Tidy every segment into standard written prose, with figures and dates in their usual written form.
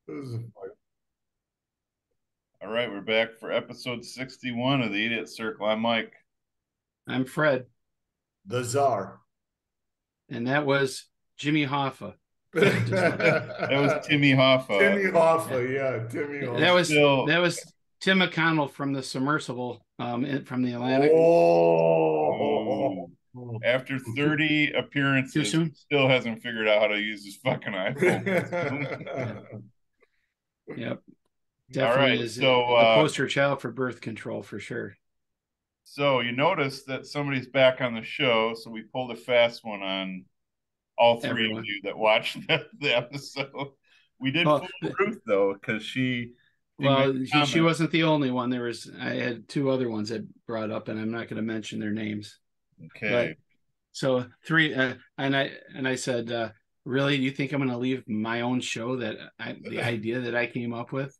All right, we're back for episode 61 of the Idiot Circle. I'm Mike. I'm Fred, The Czar. and that was Jimmy Hoffa. That was Timmy Hoffa. Timmy Hoffa, yeah, Timmy Hoffa. That was Tim McConnell from the submersible from the Atlantic. Oh, after 30 appearances, Too soon? Still hasn't figured out how to use his fucking iPhone. Yep, definitely is the poster child for birth control for sure. So you notice that somebody's back on the show, so we pulled a fast one on all three of you that watched the episode. We did fool Ruth though, because she wasn't the only one. I had two other ones that brought up, and I'm not going to mention their names. Okay. But, so three, and I said, really, do you think I'm going to leave my own show the idea that I came up with?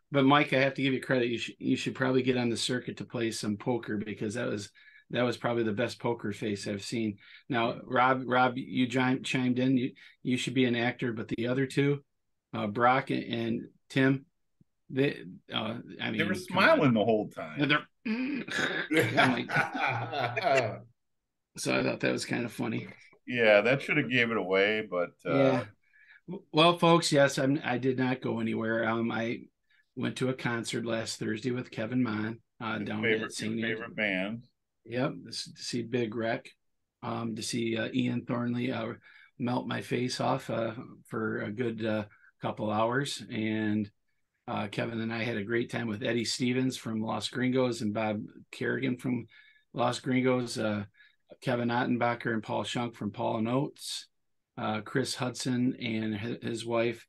But Mike, I have to give you credit. You should probably get on the circuit to play some poker, because that was probably the best poker face I've seen. Now, Rob, you chimed in. You should be an actor, but the other two, Brock and Tim, they were smiling the whole time. So I thought that was kind of funny. Yeah, that should have gave it away, but yeah. Well, folks, yes, I did not go anywhere. I went to a concert last Thursday with Kevin Mahn down at St. Favorite band. Yep, to see Big Wreck, to see Ian Thornley melt my face off for a good couple hours, and Kevin and I had a great time with Eddie Stevens from Los Gringos and Bob Kerrigan from Los Gringos, Kevin Ottenbacher and Paul Shunk from Paul and Oates, Chris Hudson and his wife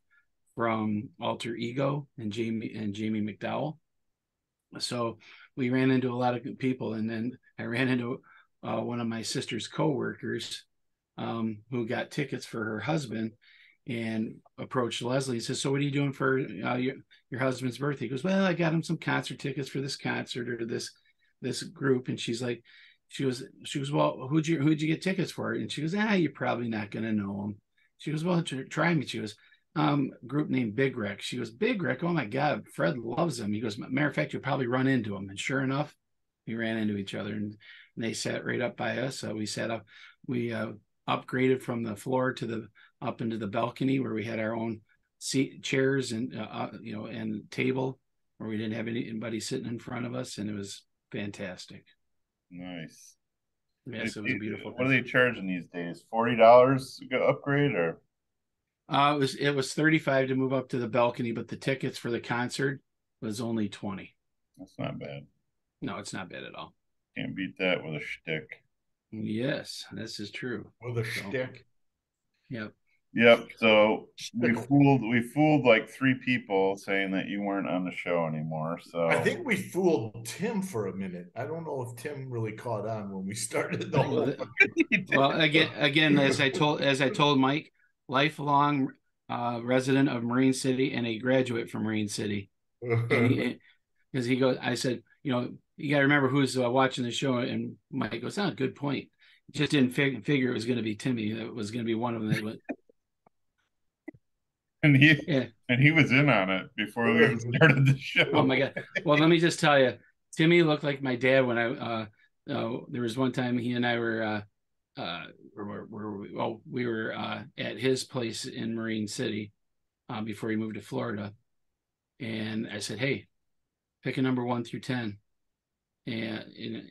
from Alter Ego, and Jamie McDowell. So we ran into a lot of people, and then I ran into one of my sister's coworkers who got tickets for her husband, and approached Leslie and says, "So what are you doing for your husband's birthday?" He goes, "Well, I got him some concert tickets for this concert or this group." And she's like, she goes, "Well, who'd you get tickets for?" And she goes, "You're probably not going to know him." She goes, "Well, try me." She goes, "Group named Big Wreck." She goes, "Big Wreck? Oh my God, Fred loves him." He goes, "Matter of fact, you'll probably run into him." And sure enough, we ran into each other, and they sat right up by us. So we sat up. We upgraded from the floor up into the balcony, where we had our own chairs and and table, where we didn't have anybody sitting in front of us, and it was fantastic. Nice. Yes, it was beautiful. What are they charging these days? $40 to go upgrade, or? It was $35 to move up to the balcony, but the tickets for the concert was only $20. That's not bad. No, it's not bad at all. Can't beat that with a shtick. Yes, this is true. With a shtick. Yep. So we fooled like three people saying that you weren't on the show anymore. So I think we fooled Tim for a minute. I don't know if Tim really caught on when we started the whole. Well, again, as I told Mike, lifelong resident of Marine City and a graduate from Marine City. Because he goes, I said, you got to remember who's watching the show. And Mike goes, "Oh, good point." Just didn't figure it was going to be Timmy. That was going to be one of them that went. And he was in on it before we even started the show. Oh my God! Well, let me just tell you, Timmy looked like my dad when there was one time he and I were we were at his place in Marine City before he moved to Florida, and I said, "Hey, pick a number 1 through 10." And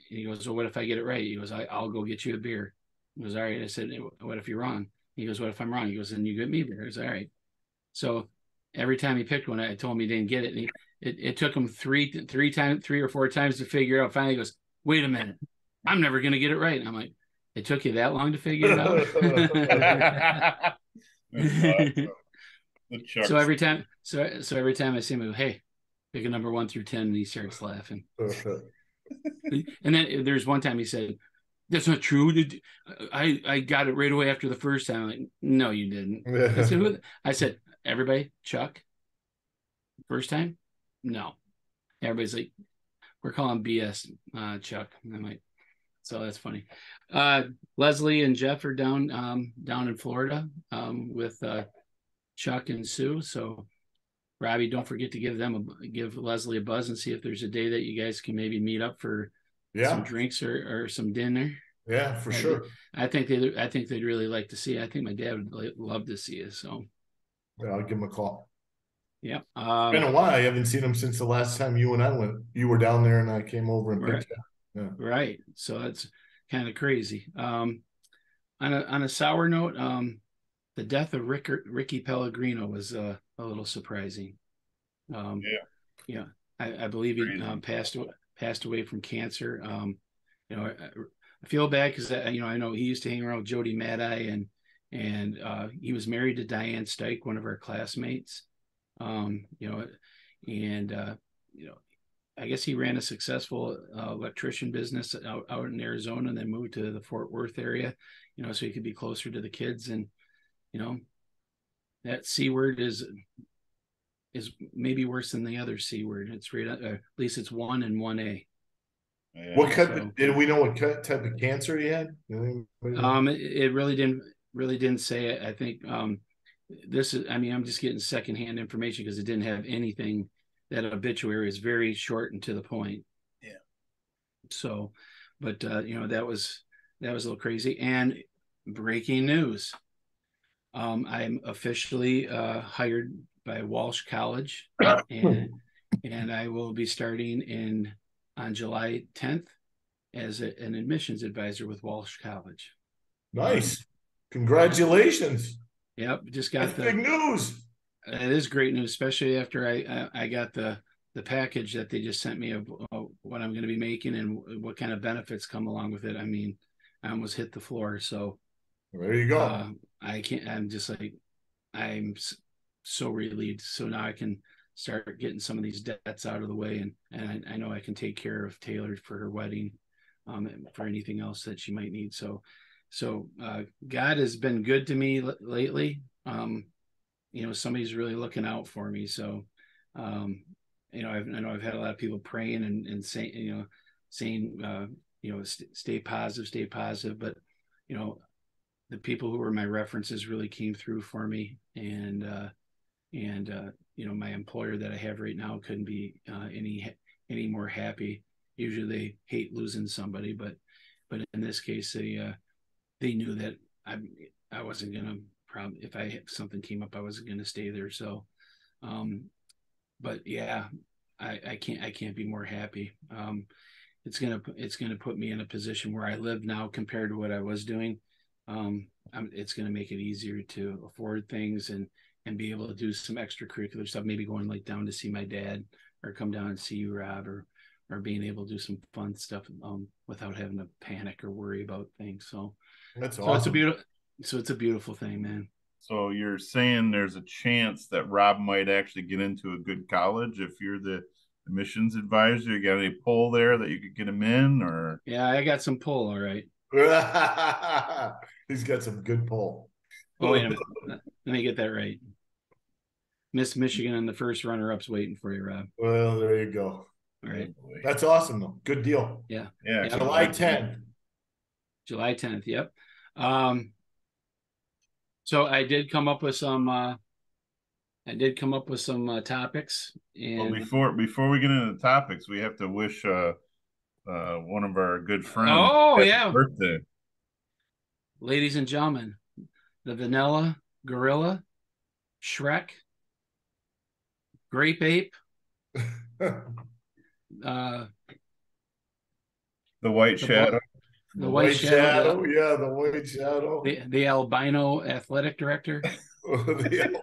he goes, "Well, what if I get it right?" He goes, "I'll go get you a beer." He goes, "All right." I said, "What if you're wrong?" He goes, "What if I'm wrong?" He goes, "Then you get me beer." I was, "All right." So every time he picked one, I told him he didn't get it. And it took him three or four times to figure it out. Finally, he goes, "Wait a minute, I'm never going to get it right." And I'm like, "It took you that long to figure it out?" So every time I see him, I go, "Hey, pick a number 1 through 10," and he starts laughing. And then there's one time he said, "That's not true. I got it right away after the first time." I'm like, "No, you didn't." I said, "Everybody, Chuck, first time? No." Everybody's like, "We're calling BS, Chuck." And I'm like, so that's funny. Leslie and Jeff are down in Florida with Chuck and Sue. So Robbie, don't forget to give Leslie a buzz and see if there's a day that you guys can maybe meet up for some drinks or some dinner. Yeah, for sure. I think they'd really like to see you. I think my dad would love to see you. So yeah, I'll give him a call. Yeah. It's been a while. I haven't seen him since the last time you and I went. You were down there and I came over and picked you up. Yeah. Right. So that's kind of crazy. On a sour note, the death of Ricky Pelligrino was a little surprising. Yeah. I believe he passed away from cancer. I feel bad because I know he used to hang around with Jody Mad-Eye and he was married to Diane Stike, one of our classmates. I guess he ran a successful electrician business out in Arizona and then moved to the Fort Worth area, so he could be closer to the kids. And, that C word is maybe worse than the other C word. It's right, at least it's 1 and 1A. Yeah. What type did we know what type of cancer he had? It really didn't say it. I think I'm just getting secondhand information because it didn't have anything. That obituary is very short and to the point. Yeah. So, but that was a little crazy. And breaking news. I'm officially hired by Walsh College, and I will be starting on July 10th as an admissions advisor with Walsh College. Nice. Congratulations. Yep. Just got big news. It is great news, especially after I got the package that they just sent me of what I'm going to be making and what kind of benefits come along with it. I mean, I almost hit the floor. So there you go. I'm so relieved. So now I can start getting some of these debts out of the way, and I know I can take care of Taylor for her wedding, and for anything else that she might need. So God has been good to me lately. Somebody's really looking out for me. So, I know I've had a lot of people praying and saying, stay positive. But, the people who were my references really came through for me. And my employer that I have right now couldn't be any more happy. Usually they hate losing somebody, but in this case, they knew that I wasn't going to. If something came up, I wasn't going to stay there. So, but yeah, I can't be more happy. It's gonna put me in a position where I live now compared to what I was doing. It's gonna make it easier to afford things and be able to do some extracurricular stuff. Maybe going like down to see my dad, or come down and see you, Rob, or being able to do some fun stuff without having to panic or worry about things. So that's awesome. It's a beautiful thing, man. So you're saying there's a chance that Rob might actually get into a good college if you're the admissions advisor? You got any pull there that you could get him in, or? Yeah, I got some pull. All right. He's got some good pull. Oh, wait a minute. Let me get that right. Miss Michigan and the first runner-up's waiting for you, Rob. Well, there you go. All right. That's awesome, though. Good deal. Yeah. July 10th. July 10th. Yep. So I did come up with some topics. And well, before we get into the topics, we have to wish one of our good friends happy birthday. Ladies and gentlemen, the Vanilla Gorilla, Shrek, Grape Ape, the White Shadow. The White Shadow, the White Shadow. The albino athletic director. The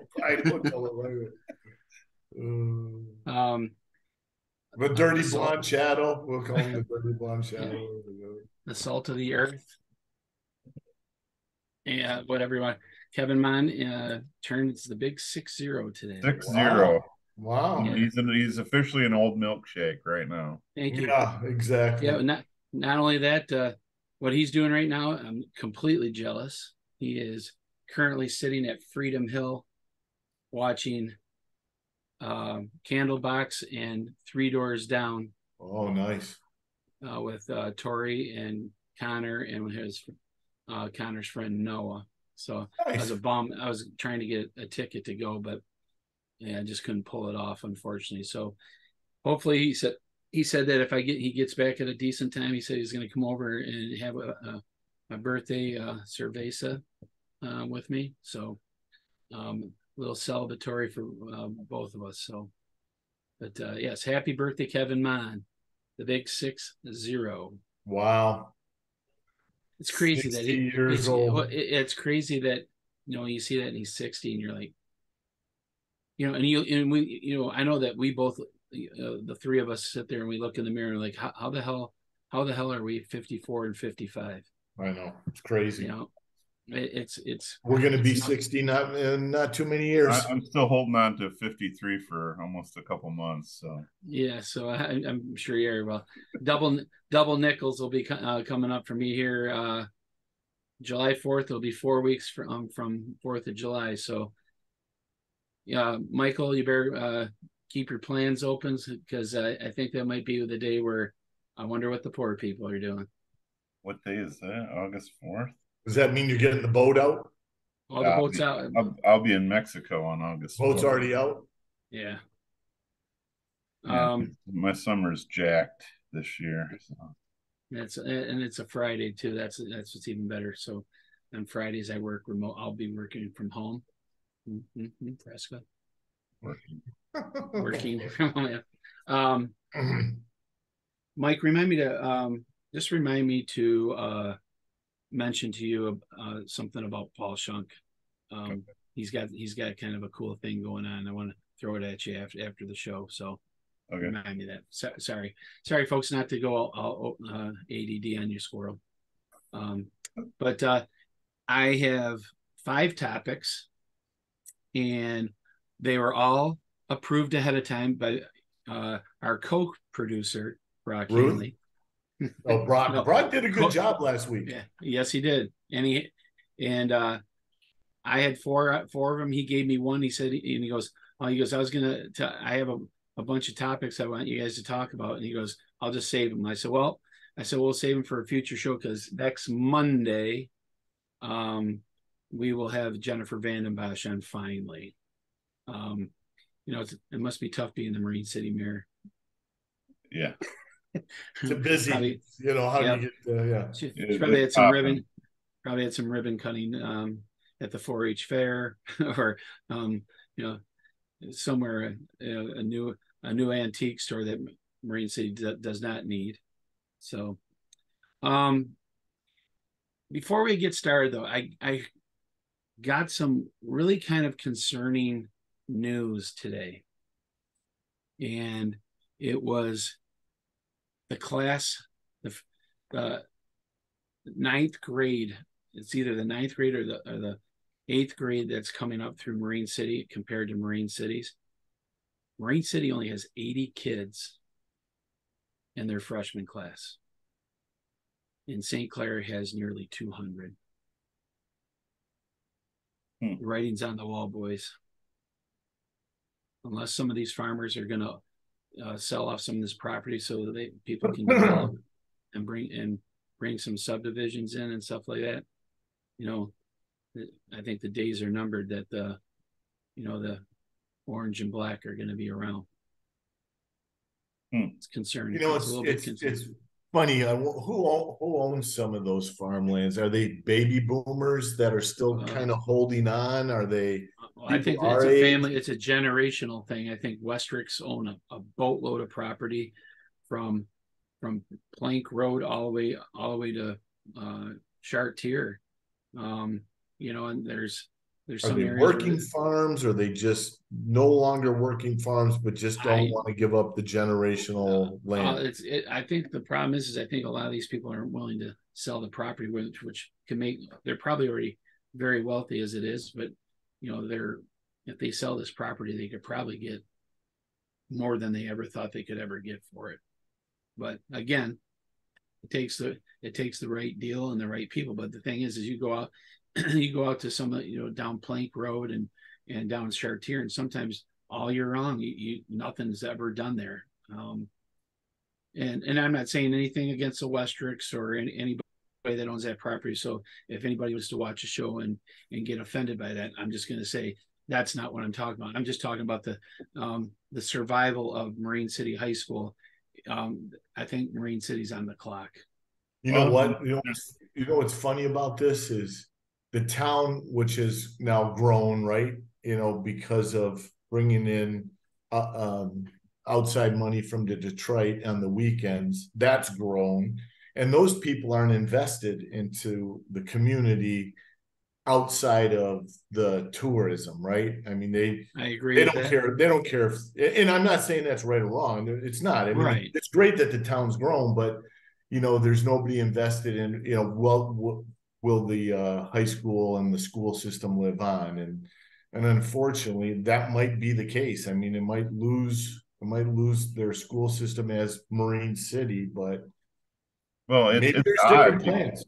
dirty blonde shadow. We'll call him the dirty blonde shadow. The salt of the earth. Yeah, whatever you want. Kevin Mahn turns the big 6-0 today. 6-0. Wow. Yeah. He's officially an old milkshake right now. Thank you. Yeah, exactly. Yeah, not only that, what he's doing right now, I'm completely jealous. He is currently sitting at Freedom Hill watching Candlebox and Three Doors Down. Oh, nice. With Tori and Connor and his Connor's friend Noah. So Nice. I was a bum. I was trying to get a ticket to go, but yeah, I just couldn't pull it off, unfortunately. So hopefully he said that if he gets back at a decent time, he said he's going to come over and have a birthday cerveza with me. So a little celebratory for both of us. So, but yes, happy birthday, Kevin Mahn, the big 6-0. Wow. It's crazy that 60 years old. it's crazy that you see that and he's 60 and you're like, and we I know that we both the three of us sit there and we look in the mirror and like how the hell are we 54 and 55? I know, it's crazy. It's we're going to be 60 not too many years. I'm still holding on to 53 for almost a couple months. So yeah, so I'm sure you are. Well, double nickels will be coming up for me here. July 4th will be 4 weeks from 4th of July. So yeah, Michael, you better keep your plans open because I think that might be the day where I wonder what the poor people are doing. What day is that? August 4th? Does that mean you're getting the boat out? All the boats out. I'll be in Mexico on August 4th. Boat's already out? Yeah. My summer's jacked this year. So. It's a Friday too. That's what's even better. So on Fridays I work remote. I'll be working from home. Prescott. Working. Mike, remind me to mention to you something about Paul Shunk. Okay. He's got kind of a cool thing going on. I want to throw it at you after the show. So okay. Remind me that. Sorry, folks, not to go all ADD on you, squirrel. But I have 5 topics, and they were all approved ahead of time by our co-producer, Brock Hanley. Oh, Brock! No, Brock did a good job last week. Yeah, yes, he did. And I had four of them. He gave me one. He said, and he goes, I have a bunch of topics I want you guys to talk about. And he goes, I'll just save them. I said, we'll save them for a future show because next Monday, we will have Jennifer Vandenbosch on finally. It must be tough being the Marine City Mayor. Yeah. It's a busy, probably, how do you get, yeah. She probably had some ribbon, cutting at the 4-H fair or, somewhere, a new antique store that Marine City does not need. So, before we get started though, I got some really kind of concerning news today. And it was the class, the 9th grade. It's either the 9th grade or the 8th grade that's coming up through Marine City compared to Marine cities. Marine City only has 80 kids in their freshman class. And St. Clair has nearly 200. The writing's on the wall, boys. Unless some of these farmers are going to sell off some of this property so that people can develop and bring some subdivisions in and stuff like that. I think the days are numbered that the orange and black are going to be around. It's concerning. It's funny. Who owns some of those farmlands? Are they baby boomers that are still kind of holding on? Are they? I think it's a family. It's a generational thing. I think Westricks own a boatload of property from Plank Road all the way to Chartier. And there's some areas working farms, or are they just no longer working farms, but just don't want to give up the generational land? I think the problem is I think a lot of these people aren't willing to sell the property, which can make, they're probably already very wealthy as it is, but if they sell this property, they could probably get more than they ever thought they could ever get for it. But again, it takes the right deal and the right people. But the thing is you go out to some down Plank Road and down Chartier, and sometimes all year long nothing's ever done there. And I'm not saying anything against the Westricks or anybody that owns that property. So if anybody was to watch a show and get offended by that, I'm just going to say that's not what I'm talking about. I'm just talking about the survival of Marine City High School. I think Marine City's on the clock. You know what? You know what's funny about this is the town, which has now grown, right? You know, because of bringing in outside money from the Detroit on the weekends, that's grown. And those people aren't invested into the community outside of the tourism, right? I mean, I agree. They don't care. They don't care if, and I'm not saying that's right or wrong. It's not. I mean, right. It's great that the town's grown, but you know, there's nobody invested in, you know, will the high school and the school system live on? And unfortunately, that might be the case. I mean, it might lose their school system as Marine City, but maybe there's different plans.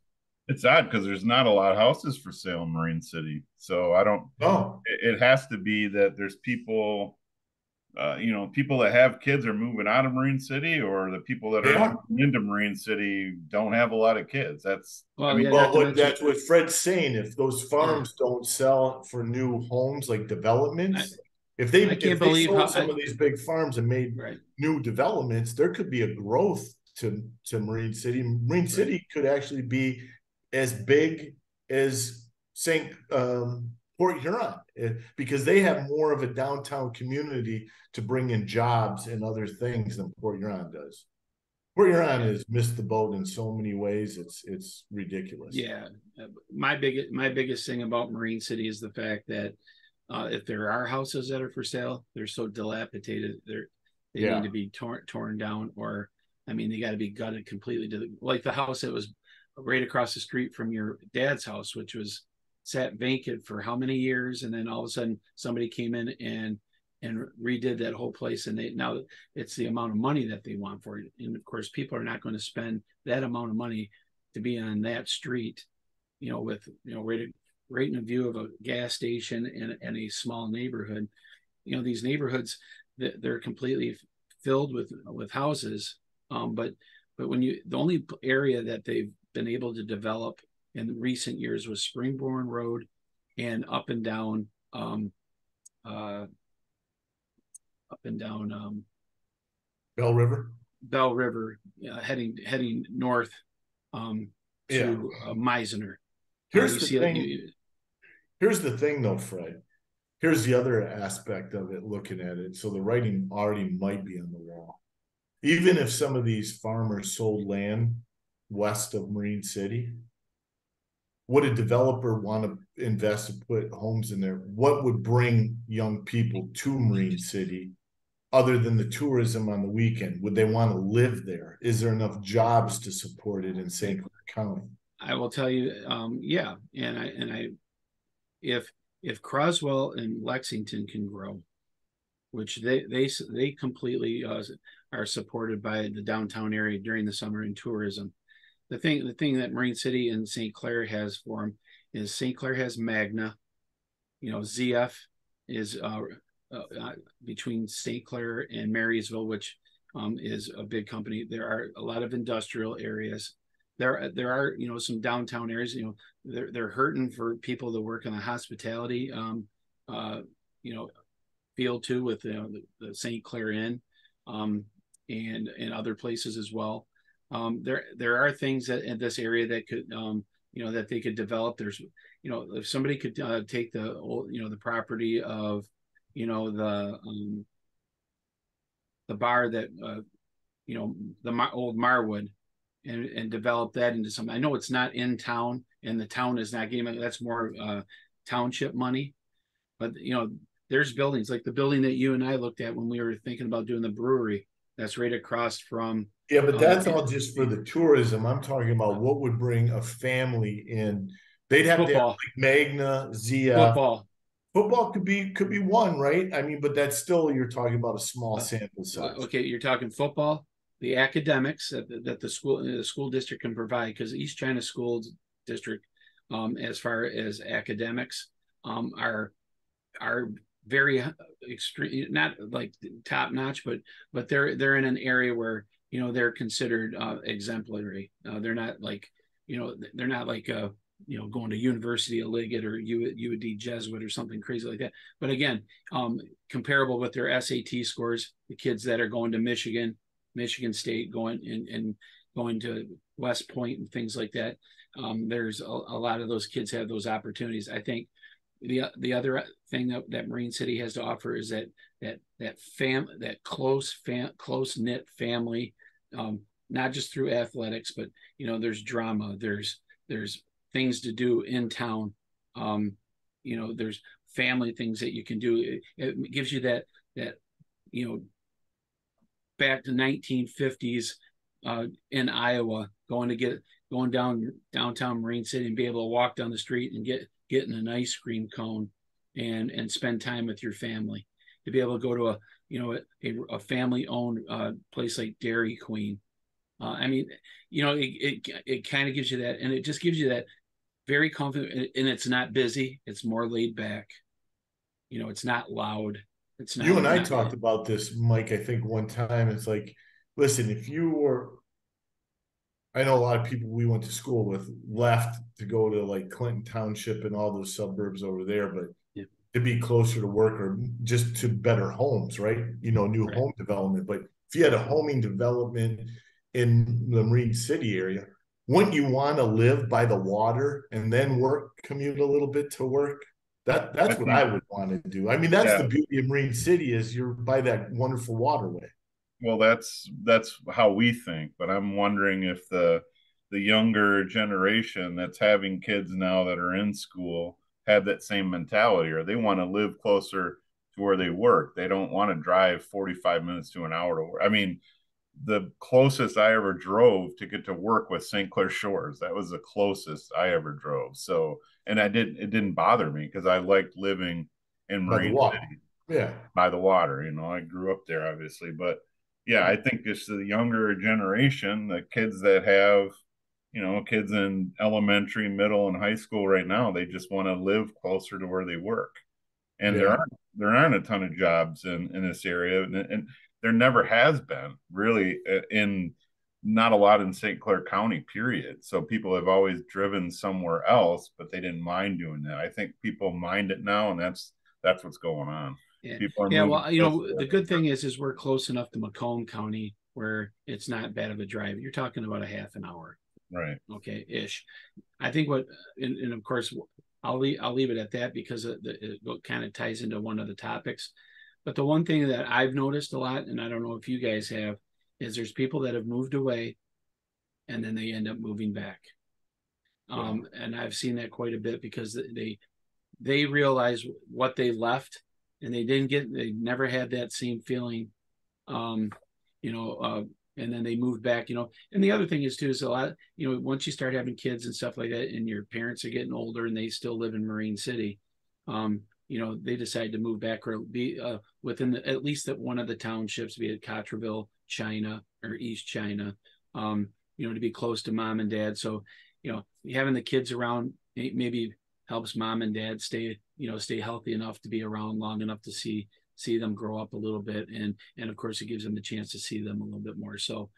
It's odd because there's not a lot of houses for sale in Marine City. So I don't. Oh, it has to be that there's people, people that have kids are moving out of Marine City, or the people that are into Marine City don't have a lot of kids. That's that's what Fred's saying. If those farms don't sell for new homes, like developments, if they sold some of these big farms and made new developments, there could be a growth to Marine City. Marine City could actually be as big as St. Port Huron, because they have more of a downtown community to bring in jobs and other things than Port Huron does. Port Huron has missed the boat in so many ways. It's ridiculous. Yeah, my biggest thing about Marine City is the fact that if there are houses that are for sale, they're so dilapidated. They need to be torn down, or I mean, they got to be gutted completely. Like the house that was right across the street from your dad's house, which was sat vacant for how many years, and then all of a sudden somebody came in and redid that whole place, and now it's the amount of money that they want for it. And of course, people are not going to spend that amount of money to be on that street, with right in a view of a gas station and a small neighborhood. These neighborhoods, they're completely filled with houses, but when the only area that they've been able to develop in recent years was Springborn Road and up and down Bell River, heading north to Meisner. Here's the thing though, Fred. Here's the other aspect of it, looking at it. So the writing already might be on the wall. Even if some of these farmers sold land west of Marine City, would a developer want to invest and put homes in there? What would bring young people to Marine City other than the tourism on the weekend? Would they want to live there? Is there enough jobs to support it in St. Clair County? I will tell you, yeah. If Croswell and Lexington can grow, which they completely are supported by the downtown area during the summer in tourism. The thing that Marine City and St. Clair has for them is St. Clair has Magna, ZF is between St. Clair and Marysville, which is a big company. There are a lot of industrial areas. There are some downtown areas. They're hurting for people that work in the hospitality field too, with the St. Clair Inn and other places as well. There are things that in this area that could that they could develop. There's if somebody could take the old the property of the bar that the old Marwood and develop that into something. I know it's not in town and the town is not getting it. That's more township money, but there's buildings like the building that you and I looked at when we were thinking about doing the brewery. That's right across from. Yeah, but that's all just for the tourism. I'm talking about what would bring a family in. They'd have to have like Magna, ZF. Football could be one, right? I mean, but that's still, you're talking about a small sample size. Okay, you're talking football, the academics that the school district can provide, because East China School District, as far as academics, are very extreme, not like top notch, but they're in an area where they're considered exemplary. They're not like they're not like going to University of Liggett or UAD Jesuit or something crazy like that. But again, comparable with their SAT scores, the kids that are going to Michigan State, going and going to West Point and things like that. There's a lot of those kids have those opportunities. I think the other thing that Marine City has to offer is that close knit family, not just through athletics, but there's drama, there's things to do in town. There's family things that you can do. It gives you that back to 1950s in Iowa, going downtown Marine City and be able to walk down the street and get in an ice cream cone and spend time with your family. To be able to go to a family owned place like Dairy Queen. It kind of gives you that, and it just gives you that very confident, and it's not busy. It's more laid back. It's not loud. It's not. You and I talked about this, Mike, I think one time. It's like, listen, I know a lot of people we went to school with left to go to like Clinton Township and all those suburbs over there, but to be closer to work or just to better homes, right? New home development. But if you had a homing development in the Marine City area, wouldn't you want to live by the water and then commute a little bit to work? That's what I would want to do. I mean, that's the beauty of Marine City, is you're by that wonderful waterway. Well, that's how we think, but I'm wondering if the younger generation that's having kids now that are in school have that same mentality, or they want to live closer to where they work. They don't want to drive 45 minutes to an hour to work. I mean, the closest I ever drove to get to work was St. Clair Shores. That was the closest I ever drove. So, and it didn't bother me because I liked living in Marine City. Yeah. By the water. I grew up there, obviously. But yeah, I think it's the younger generation, the kids that have, kids in elementary, middle, and high school right now, they just want to live closer to where they work. And there aren't a ton of jobs in this area. And there never has been really, in not a lot in St. Clair County, period. So people have always driven somewhere else, but they didn't mind doing that. I think people mind it now, and that's what's going on. Yeah. Well, the good thing is we're close enough to Macomb County where it's not bad of a drive. You're talking about a half an hour. Right. Okay, ish. I think and of course, I'll leave it at that because it kind of ties into one of the topics. But the one thing that I've noticed a lot, and I don't know if you guys have, is there's people that have moved away and then they end up moving back. And I've seen that quite a bit because they realize what they left, and they never had that same feeling, and then they moved back, and the other thing is too, is a lot, once you start having kids and stuff like that, and your parents are getting older and they still live in Marine City, they decide to move back or be within at least one of the townships, be it Cotterville, China, or East China, to be close to mom and dad. So, having the kids around maybe helps mom and dad stay healthy enough to be around long enough to see them grow up a little bit. And of course it gives them the chance to see them a little bit more. So,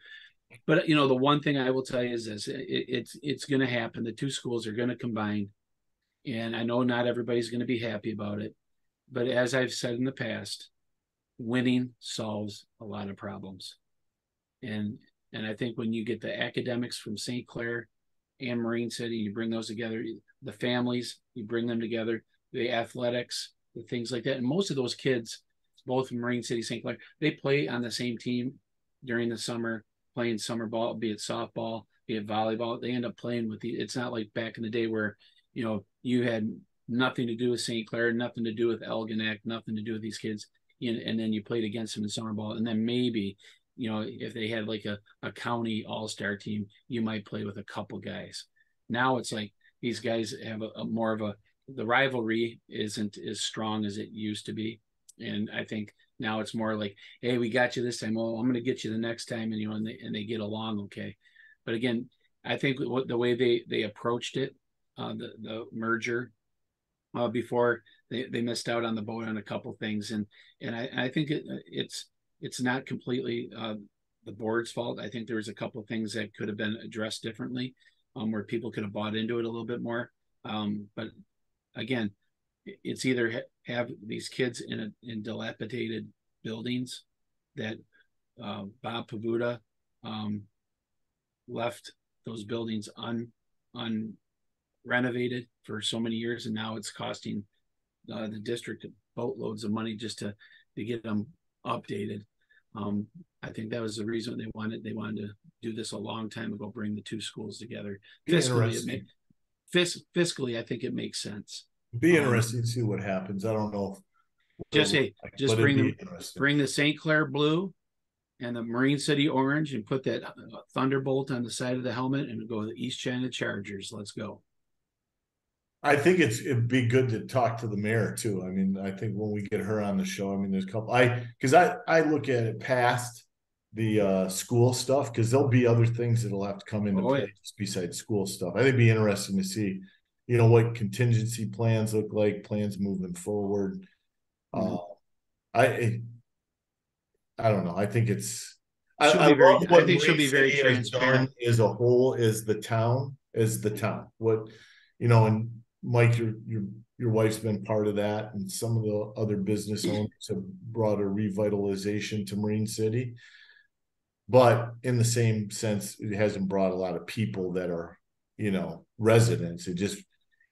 but the one thing I will tell you is this, it's going to happen. The two schools are going to combine. And I know not everybody's going to be happy about it, but as I've said in the past, winning solves a lot of problems. And I think when you get the academics from St. Clair and Marine City, you bring those together, the families, you bring them together, the athletics, the things like that. And most of those kids, both in Marine City, St. Clair, they play on the same team during the summer, playing summer ball, be it softball, be it volleyball. They end up playing with it's not like back in the day where, you had nothing to do with St. Clair, nothing to do with Elginak, nothing to do with these kids. And then you played against them in summer ball. And then maybe, if they had like a county all-star team, you might play with a couple guys. Now it's like these guys have a more of the rivalry isn't as strong as it used to be. And I think now it's more like, hey, we got you this time. Well, I'm going to get you the next time. And they get along okay. But again, I think the way they approached it, the merger, before they missed out on the boat on a couple things. And I think it's not completely the board's fault. I think there was a couple of things that could have been addressed differently. where people could have bought into it a little bit more. But again, it's either have these kids in dilapidated buildings that Bob Pavuta left those buildings unrenovated for so many years, and now it's costing the district boatloads of money just to get them updated. I think that was the reason they wanted to do this a long time ago, bring the two schools together. Fiscally, I think it makes sense. Be interesting to see what happens. I don't know. Just bring the St. Clair blue and the Marine City orange and put that Thunderbolt on the side of the helmet and go to the East China Chargers. Let's go. I think it'd be good to talk to the mayor too. I mean, I think when we get her on the show, I mean, there's a couple. Because I look at it past the school stuff, because there'll be other things that'll have to come into play besides school stuff. I think it'd be interesting to see, what contingency plans look like, plans moving forward. I don't know. I think it's. I think she'll be very transparent as a whole, as the town. What, and Mike, your wife's been part of that, and some of the other business owners have brought a revitalization to Marine City. But in the same sense, it hasn't brought a lot of people that are, residents. It just,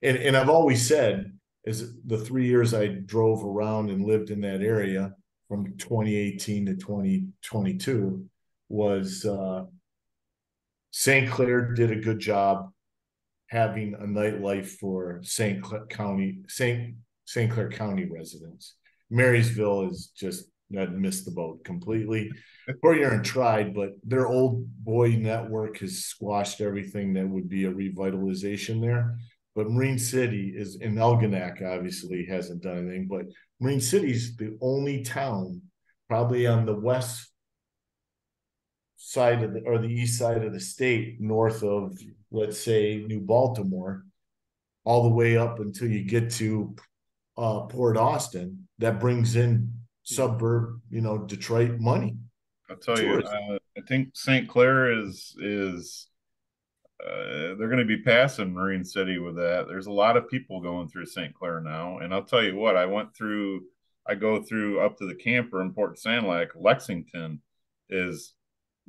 and I've always said, is the 3 years I drove around and lived in that area from 2018 to 2022 was St. Clair did a good job having a nightlife for St. Clair County residents. Marysville is just missed the boat completely. Port Huron tried, but their old boy network has squashed everything that would be a revitalization there. But Marine City is in Elginak, obviously hasn't done anything, but Marine City's the only town probably on the west side of the east side of the state, north of, let's say, New Baltimore, all the way up until you get to Port Austin, that brings in suburb, Detroit money. I'll tell you, I think St. Clair is they're going to be passing Marine City with that. There's a lot of people going through St. Clair now, and I'll tell you what, I go through up to the camper in Port Sanilac. Lexington is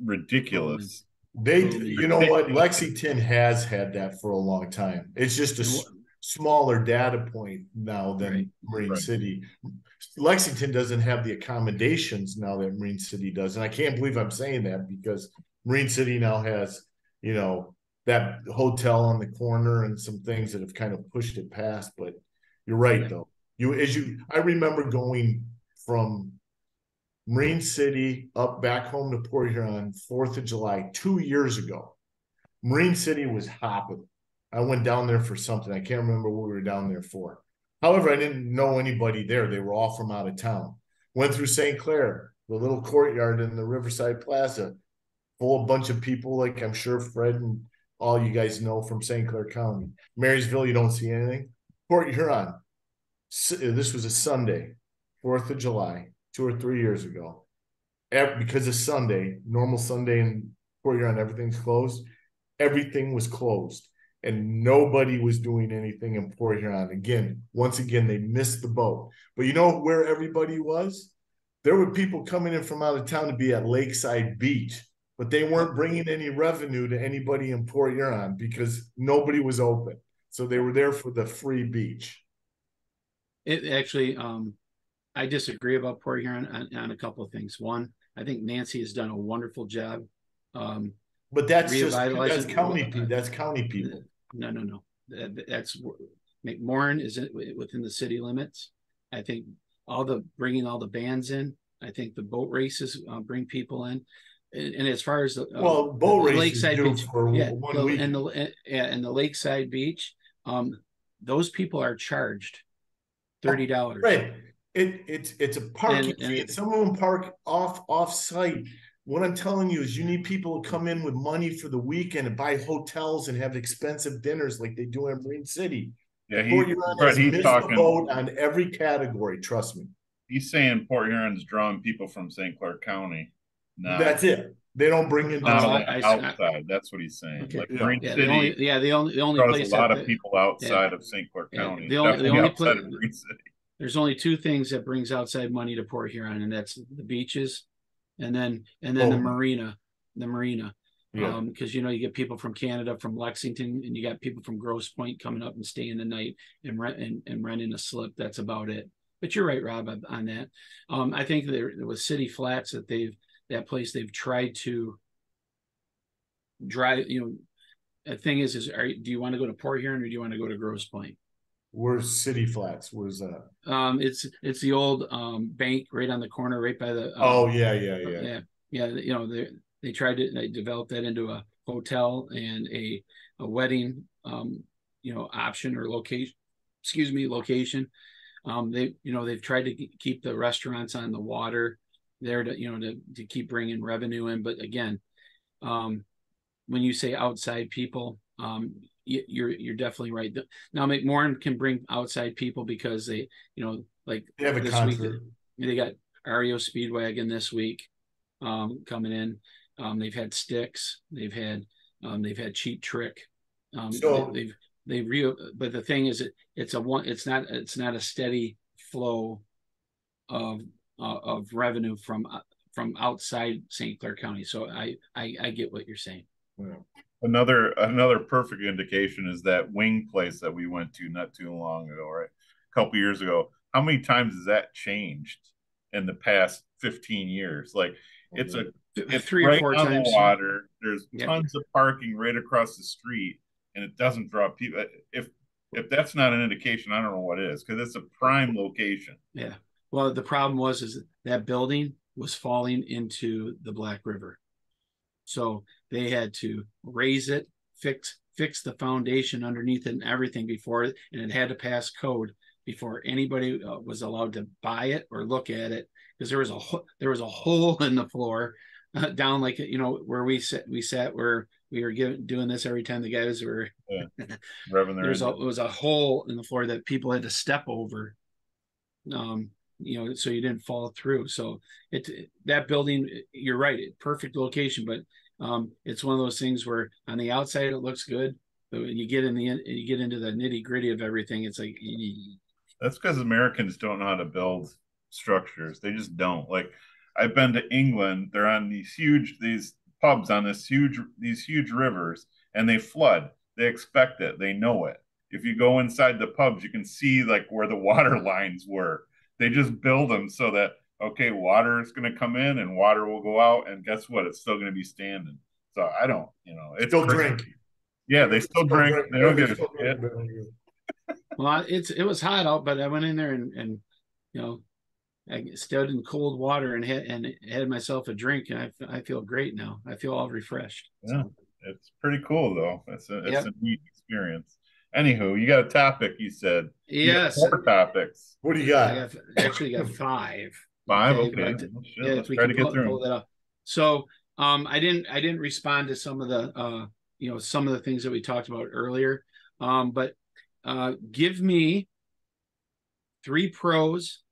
ridiculous. What? Lexington has had that for a long time. It's just a smaller data point now than Marine City. Lexington doesn't have the accommodations now that Marine City does. And I can't believe I'm saying that, because Marine City now has, that hotel on the corner and some things that have kind of pushed it past. But you're right, though. I remember going from Marine City up back home to Port Huron 4th of July 2 years ago. Marine City was hopping. I went down there for something. I can't remember what we were down there for. However, I didn't know anybody there. They were all from out of town. Went through St. Clair, the little courtyard in the Riverside Plaza, full of bunch of people, like I'm sure Fred and all you guys know from St. Clair County. Marysville, you don't see anything. Port Huron, this was a Sunday, 4th of July, 2 or 3 years ago. Because of Sunday, normal Sunday in Port Huron, everything's closed. Everything was closed. And nobody was doing anything in Port Huron. Once again, they missed the boat. But you know where everybody was? There were people coming in from out of town to be at Lakeside Beach, but they weren't bringing any revenue to anybody in Port Huron because nobody was open. So they were there for the free beach. It actually, I disagree about Port Huron on a couple of things. One, I think Nancy has done a wonderful job. But that's county people. That's county people. No. That's McMorrin is within the city limits. I think bringing all the bands in. I think the boat races bring people in, and as far as boat races Lakeside Beach for 1 week, and the Lakeside Beach, those people are charged $30. Right. It's a parking fee. Some of them park off site. What I'm telling you is you need people to come in with money for the weekend and buy hotels and have expensive dinners like they do in Marine City. Yeah, he's talking boat on every category. Trust me. He's saying Port Huron's drawing people from St. Clair County. That's it. They don't bring in outside. That's what he's saying. Okay. Like Marine City. The only place a lot of people outside of St. Clair County. The only place of Marine City. There's only two things that brings outside money to Port Huron, and that's the beaches, and then the marina. Yeah. Because you get people from Canada, from Lexington, and you got people from Grosse Pointe coming up and staying the night and renting a slip. That's about it. But you're right, Rob, on that. I think there was City Flats that place they've tried to drive. The thing is do you want to go to Port Huron or do you want to go to Grosse Pointe? Where's City Flats? Where's that? It's the old bank right on the corner, right by the. Yeah. They developed that into a hotel and a wedding, option or location. Excuse me, location. They've tried to keep the restaurants on the water there to keep bringing revenue in. But again, when you say outside people, you're definitely right. Now McMorran can bring outside people because they have a concert. They got REO Speedwagon this week coming in. They've had Styx. They've had Cheap Trick. But the thing is, it's not a steady flow of revenue from outside St. Clair County. So I get what you're saying. Yeah. Another perfect indication is that wing place that we went to not too long ago, right? A couple years ago. How many times has that changed in the past 15 years? Like it's 3 or 4 times. The water. There's tons of parking right across the street, and it doesn't draw people. If that's not an indication, I don't know what is, because it's a prime location. Yeah. Well, the problem is that building was falling into the Black River. So they had to raise it, fix the foundation underneath it and everything before it, and it had to pass code before anybody was allowed to buy it or look at it, because there was a hole in the floor down where we sat where we were doing this every time the guys were revving their it was a hole in the floor that people had to step over. So you didn't fall through. So that building, you're right, perfect location, but it's one of those things where on the outside it looks good, but when you get into the nitty gritty of everything, it's like. That's because Americans don't know how to build structures. They just don't. Like, I've been to England. They're on these pubs on these huge rivers, and they flood. They expect it. They know it. If you go inside the pubs, you can see like where the water lines were. They just build them so that, okay, water is going to come in and water will go out, and guess what? It's still going to be standing. So I don't, it's still drink. Yeah, they still drink. They don't give a shit. Well, it was hot out, but I went in there and I stood in cold water and had myself a drink, and I feel great now. I feel all refreshed. Yeah, it's pretty cool though. It's a neat experience. Anywho, you got a topic, you said. Yes. You got 4 topics. What do you got? I actually got 5. 5? Okay. If we can pull that up. So I didn't respond to some of the things that we talked about earlier. But give me 3 pros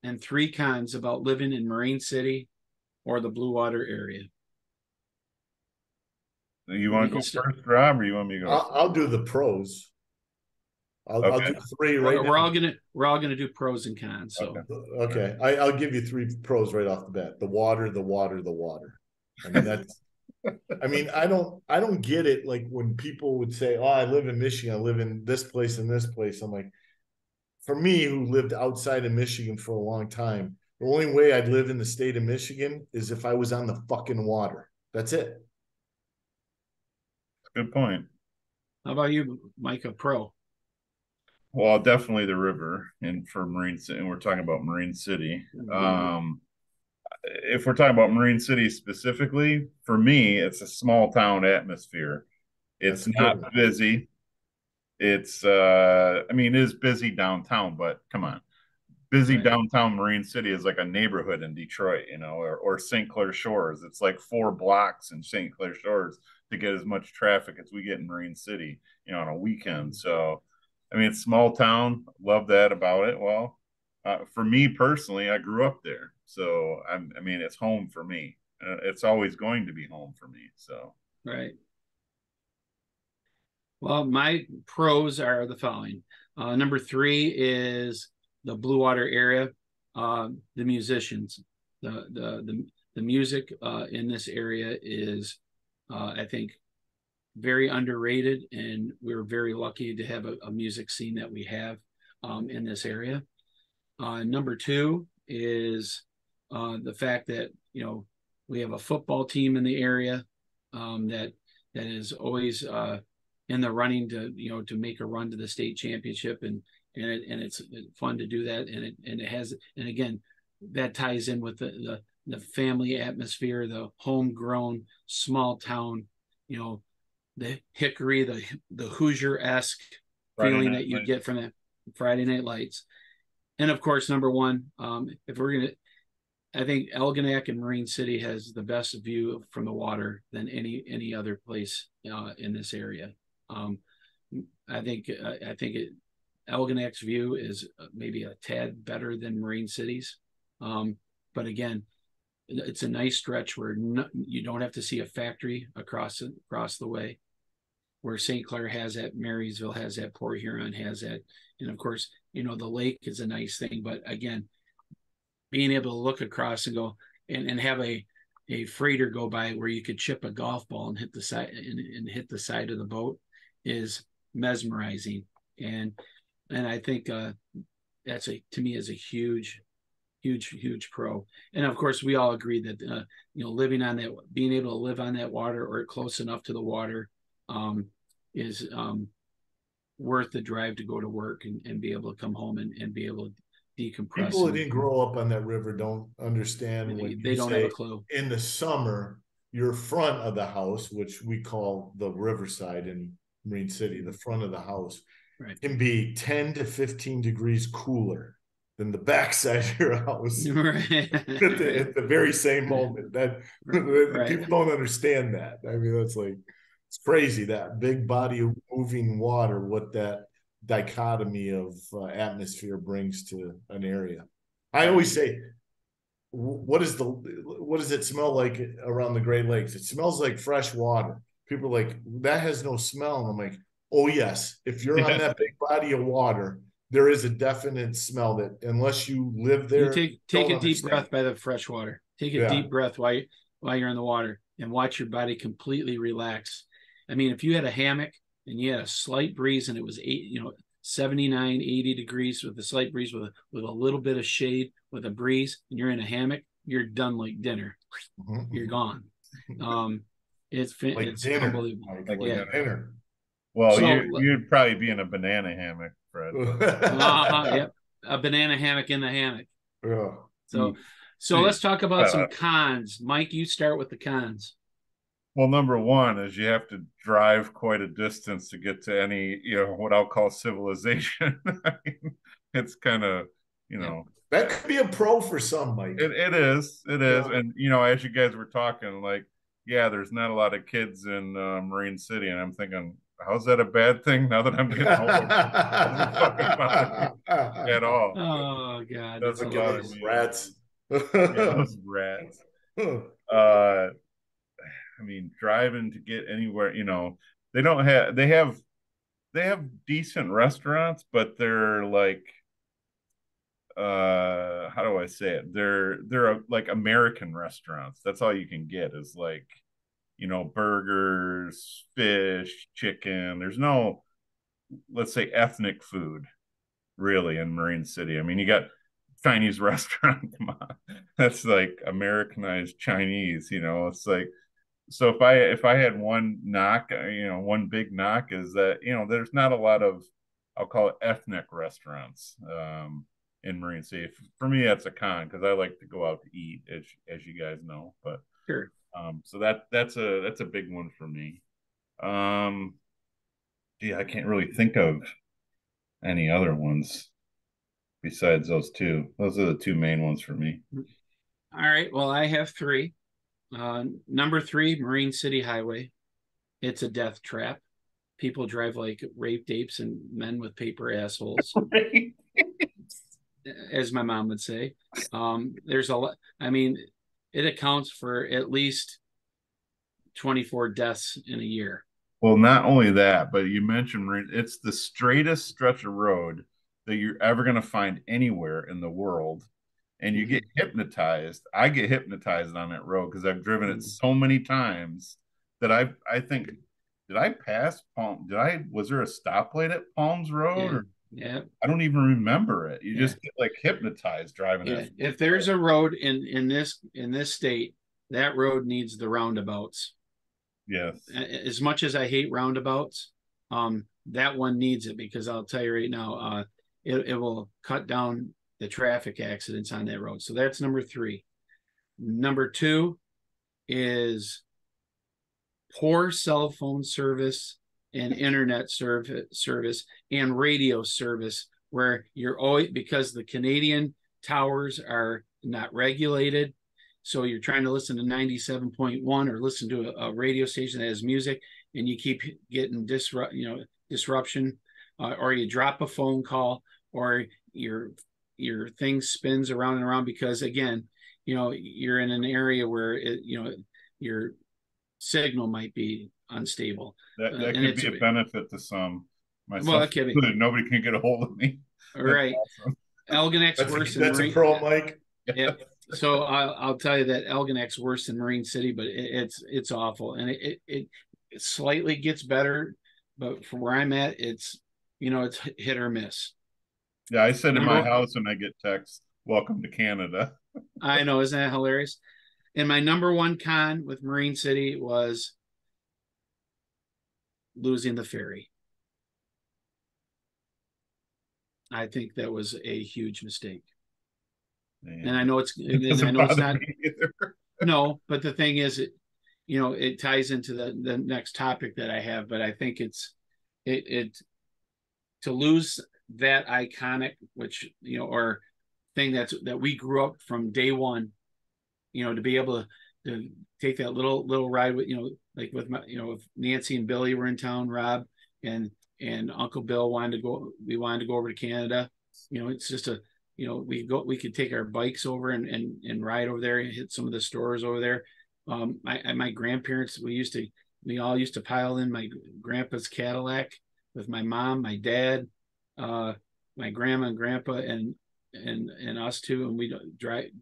and 3 cons about living in Marine City or the Blue Water area. You want to go first, Rob, or you want me to go? I'll do the pros. I'll do 3 right now. We're all gonna do pros and cons. So okay. I'll give you 3 pros right off the bat. The water. I mean that's. I mean, I don't get it. Like when people would say, "Oh, I live in Michigan. I live in this place and this place." I'm like, for me, who lived outside of Michigan for a long time, the only way I'd live in the state of Michigan is if I was on the fucking water. That's it. Good point. How about you, Mike, a pro? Well, definitely the river, and for Marine City, and we're talking about Marine City. If we're talking about Marine City specifically, for me, it's a small town atmosphere. It's not busy. It's it is busy downtown, but come on. Busy downtown Marine City is like a neighborhood in Detroit, or St. Clair Shores. It's like 4 blocks in St. Clair Shores to get as much traffic as we get in Marine City, on a weekend. So, it's small town. Love that about it. Well, for me personally, I grew up there. So, it's home for me. it's always going to be home for me. So right. Well, my pros are the following. Number 3 is the Blue Water area. The musicians, the music in this area is, I think, very underrated, and we're very lucky to have a music scene that we have in this area. Number 2 is the fact that we have a football team in the area that is always in the running to make a run to the state championship, and it's fun to do that, and it has, and again, that ties in with the family atmosphere, the homegrown small town, the Hickory, the Hoosier-esque feeling that you get from that Friday Night Lights. And of course, number 1, if we're gonna, I think Algonac and Marine City has the best view from the water than any other place in this area. I think Algonac's view is maybe a tad better than Marine City's, but again, it's a nice stretch where you don't have to see a factory across the way, where St. Clair has that, Marysville has that, Port Huron has that, and of course, the lake is a nice thing, but again, being able to look across and go and have a freighter go by where you could chip a golf ball and hit the side and hit the side of the boat is mesmerizing, and I think that's to me is a huge pro. And of course, we all agree that living on that, being able to live on that water or close enough to the water is worth the drive to go to work and be able to come home and be able to decompress. People that didn't grow up on that river don't understand when they don't have a clue. In the summer, your front of the house, which we call the riverside in Marine City, the front of the house, right, can be 10 to 15 degrees cooler than the backside of your house. Right. at the very same moment. That right. People don't understand that. I mean, that's like, it's crazy, that big body of moving water, what that dichotomy of atmosphere brings to an area. I always say, what does it smell like around the Great Lakes? It smells like fresh water. People are like, that has no smell. And I'm like, oh yes, if you're on that big body of water, there is a definite smell that, unless you live there, you take a deep breath by the fresh water. Take a deep breath while you're in the water, and watch your body completely relax. I mean, if you had a hammock and you had a slight breeze and it was 79, 80 degrees with a slight breeze with a little bit of shade with a breeze, and you're in a hammock, you're done like dinner. Mm-hmm. You're gone. It's dinner. Unbelievable. Like dinner. Well, so, you'd probably be in a banana hammock, Fred. Yep. A banana hammock in the hammock. Yeah. So let's talk about some cons. Mike, you start with the cons. Well, number 1 is you have to drive quite a distance to get to any, what I'll call civilization. I mean, it's kind of, that could be a pro for some, Mike. It is. Yeah. And, as you guys were talking, like, yeah, there's not a lot of kids in Marine City. And I'm thinking, how's that a bad thing now that I'm getting older? At all. Oh, God. Doesn't bother me. Rats. Those rats. I mean, driving to get anywhere, they have decent restaurants, but they're like, how do I say it? They're like American restaurants. That's all you can get is like, burgers, fish, chicken. There's no, let's say, ethnic food really in Marine City. I mean, you got Chinese restaurant. Come on, that's like Americanized Chinese. It's like, so if I had one knock, one big knock is that there's not a lot of, I'll call it, ethnic restaurants in Marine City. For me, that's a con because I like to go out to eat, as you guys know. But sure. So that's a big one for me. I can't really think of any other ones besides those two. Those are the two main ones for me. All right. Well, I have 3. Number 3, Marine City Highway. It's a death trap. People drive like rape apes and men with paper assholes, as my mom would say. There's a lot. I mean, it accounts for at least 24 deaths in a year. Well, not only that, but you mentioned it's the straightest stretch of road that you're ever going to find anywhere in the world. And you get hypnotized. I get hypnotized on that road because I've driven it so many times that I think, did I pass Palm? Was there a stoplight at Palms Road? Yeah. Or, I don't even remember it. You just get like hypnotized driving Yeah. that. If there's a road in this state, that road needs the roundabouts. Yes. As much as I hate roundabouts, that one needs it, because I'll tell you right now, it will cut down the traffic accidents on that road. So that's number 3. Number 2 is poor cell phone service and internet service and radio service, where you're always, because the Canadian towers are not regulated. So you're trying to listen to 97.1 or listen to a radio station that has music, and you keep getting disruption, or you drop a phone call, or your thing spins around and around because, again, you're in an area where your signal might be unstable. That could be a benefit to some. Myself included, nobody can get a hold of me. Right. Awesome. Elginek's worse than Marine. That's a pro, Mike. Yep. So I'll tell you that Elginek's worse than Marine City, but it's awful, and it slightly gets better, but from where I'm at, it's hit or miss. Yeah, I said in my house when I get texts, "Welcome to Canada." I know, isn't that hilarious? And my number 1 con with Marine City was losing the ferry. I think that was a huge mistake. Man. And I know it's not. No, but the thing is, it ties into the next topic that I have. But I think it to lose that iconic, which or thing that we grew up from day one, to be able to take that little ride with, like with my, if Nancy and Billy were in town, Rob and Uncle Bill we wanted to go over to Canada. It's just we could take our bikes over and ride over there and hit some of the stores over there. My grandparents, we all used to pile in my grandpa's Cadillac with my mom, my dad, my grandma and grandpa, and us too, and we'd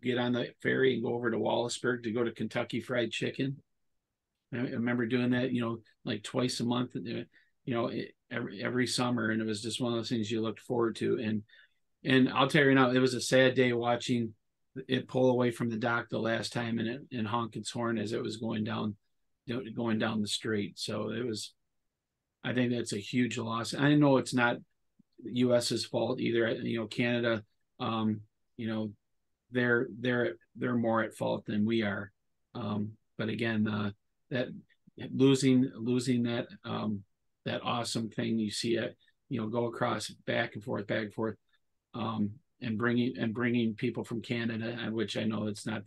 get on the ferry and go over to Wallaceburg to go to Kentucky Fried Chicken. I remember doing that, like twice a month, every summer, and it was just one of those things you looked forward to. And I'll tell you now, it was a sad day watching it pull away from the dock the last time, and honk its horn as it was going down the strait. So it was, I think that's a huge loss. I know it's not U.S.'s fault either. Canada, they're more at fault than we are. But again, that losing that awesome thing, you see it, go across back and forth, and bringing people from Canada, which I know it's not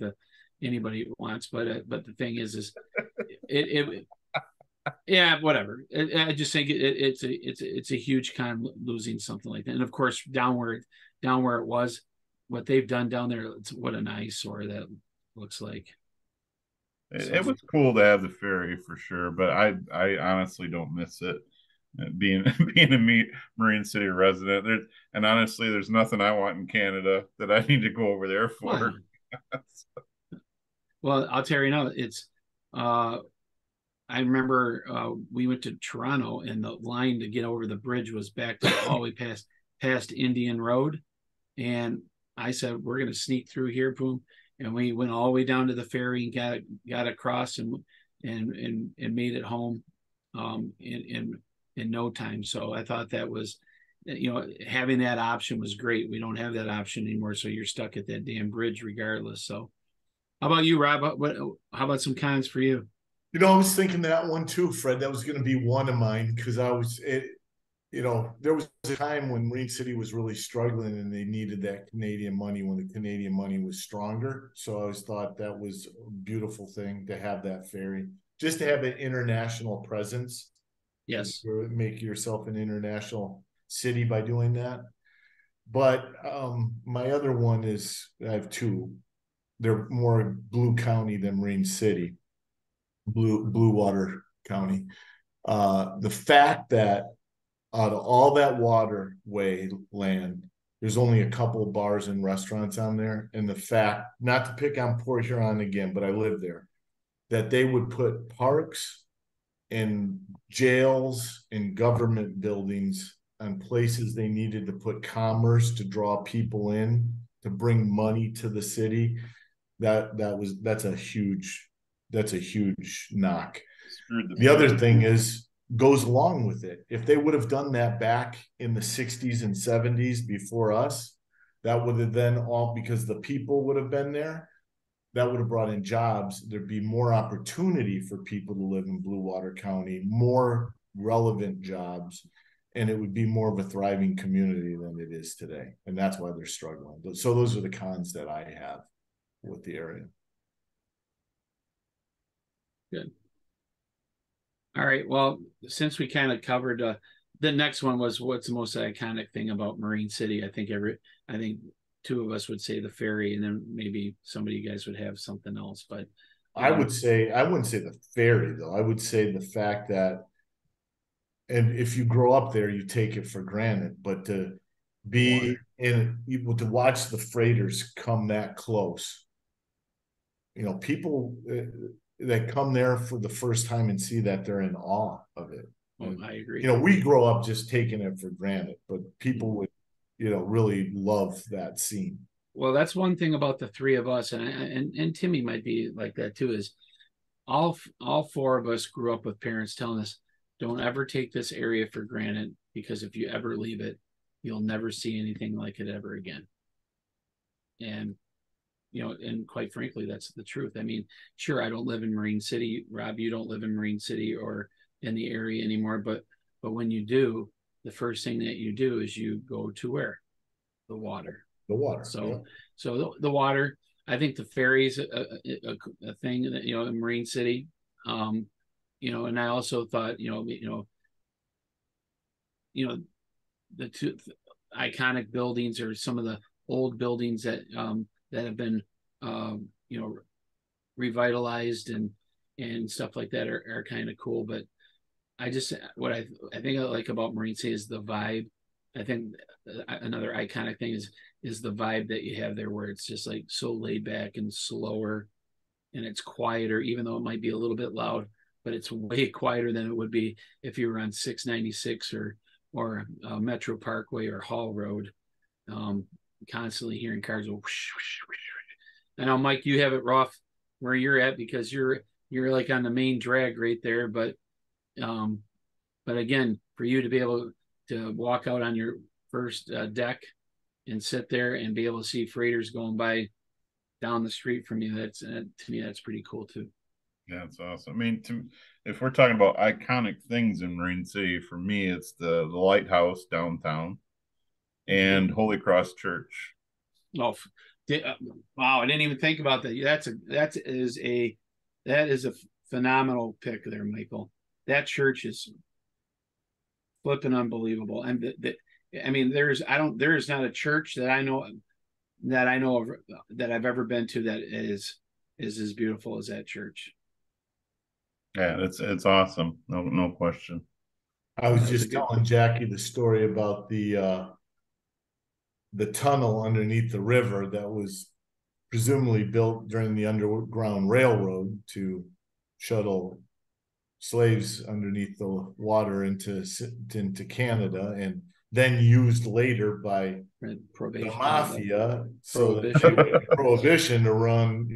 anybody wants, but the thing is it yeah, whatever. I just think it's a huge con losing something like that. And of course, down where it was, what they've done down there, what an eyesore that looks like. It was cool to have the ferry for sure, but I honestly don't miss it. Being a Marine City resident, and honestly, there's nothing I want in Canada that I need to go over there for. Well, I'll tell you now, it's I remember we went to Toronto, and the line to get over the bridge was back to all the way past Indian Road, and I said, we're going to sneak through here, boom, and we went all the way down to the ferry and got across and made it home in no time. So I thought that was, having that option was great. We don't have that option anymore, so you're stuck at that damn bridge regardless. So how about you, Rob? How about some cons for you? I was thinking that one too, Fred. That was going to be one of mine, because there was a time when Marine City was really struggling and they needed that Canadian money when the Canadian money was stronger. So I always thought that was a beautiful thing to have that ferry, just to have an international presence. Yes. Make yourself an international city by doing that. But my other one is, I have 2. they're more Blue County than Marine City, Blue Water County. The fact that out of all that waterway land, there's only a couple of bars and restaurants on there, and the fact, not to pick on Port Huron again, but I live there, that they would put parks and jails and government buildings on places they needed to put commerce to draw people in, to bring money to the city. That's a huge knock. The other thing is, goes along with it, if they would have done that back in the 60s and 70s before us, that would have then all, because the people would have been there, that would have brought in jobs. There'd be more opportunity for people to live in Blue Water County, more relevant jobs, and it would be more of a thriving community than it is today. And that's why they're struggling. So those are the cons that I have with the area. Good. All right. Well, since we kind of covered, the next one was what's the most iconic thing about Marine City. I think two of us would say the ferry, and then maybe somebody you guys would have something else. But I wouldn't say the ferry though. I would say the fact that, and if you grow up there, you take it for granted. But to be to watch the freighters come that close, people that come there for the first time and see that, they're in awe of it. Well, I agree. We grow up just taking it for granted, but people would, really love that scene. Well, that's one thing about the three of us, and Timmy might be like that too, is all four of us grew up with parents telling us, don't ever take this area for granted, because if you ever leave it, you'll never see anything like it ever again. And and quite frankly, that's the truth. I mean, sure, I don't live in Marine City. Rob, you don't live in Marine City or in the area anymore, but when you do, the first thing that you do is you go to where? The water. The water. So the water. I think the ferry's a thing that in Marine City. And I also thought the two iconic buildings, or some of the old buildings that have been revitalized and stuff like that are kind of cool. But I think I like about Marine City is the vibe. I think another iconic thing is the vibe that you have there, where it's just like so laid back and slower, and it's quieter, even though it might be a little bit loud, but it's way quieter than it would be if you were on 696 or Metro Parkway or Hall Road, constantly hearing cars go whoosh, whoosh, whoosh. I know, Mike, you have it rough where you're at because you're like on the main drag right there, but again, for you to be able to walk out on your first deck and sit there and be able to see freighters going by down the street from you, that's to me, that's pretty cool too. Yeah, it's awesome. I mean, if we're talking about iconic things in Marine City, for me, it's the lighthouse downtown and Holy Cross Church. Oh, wow! I didn't even think about that. That is a phenomenal pick there, Michael. That church is flipping unbelievable. And I mean, there is not a church that I know of that I've ever been to that is as beautiful as that church. Yeah, it's awesome. No question. I was just telling Jackie the story about the tunnel underneath the river that was presumably built during the Underground Railroad to shuttle slaves underneath the water into Canada, and then used later by the mafia, prohibition to run,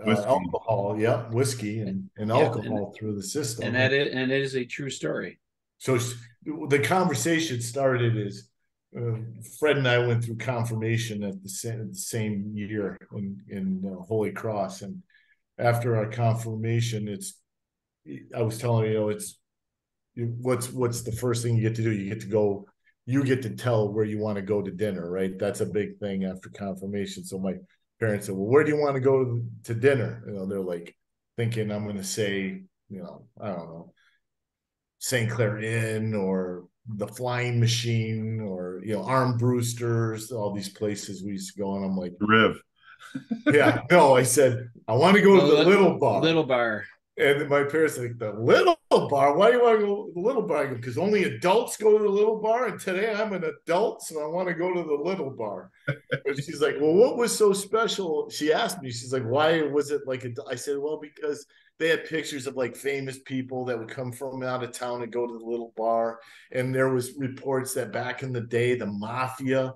alcohol, whiskey and alcohol through the system, and it is a true story. So the conversation started as Fred and I went through confirmation at the same year in Holy Cross, and after our confirmation, I was telling it's what's the first thing you get to do? You get to tell where you want to go to dinner, right? That's a big thing after confirmation. So my parents said, well, where do you want to go to dinner? They're like thinking I'm going to say, I don't know, St. Clair Inn or the Flying Machine or Armed Brewsters, all these places we used to go, and I'm like, Riv. Yeah, no, I said, I want to go to the little bar. Little bar. And my parents are like, the little bar? Why do you want to go to the little bar? I go, because only adults go to the little bar. And today I'm an adult, so I want to go to the little bar. But she's like, well, what was so special? She asked me, she's like, why was it like, I said, well, because they had pictures of like famous people that would come from out of town and go to the little bar. And there was reports that back in the day, the mafia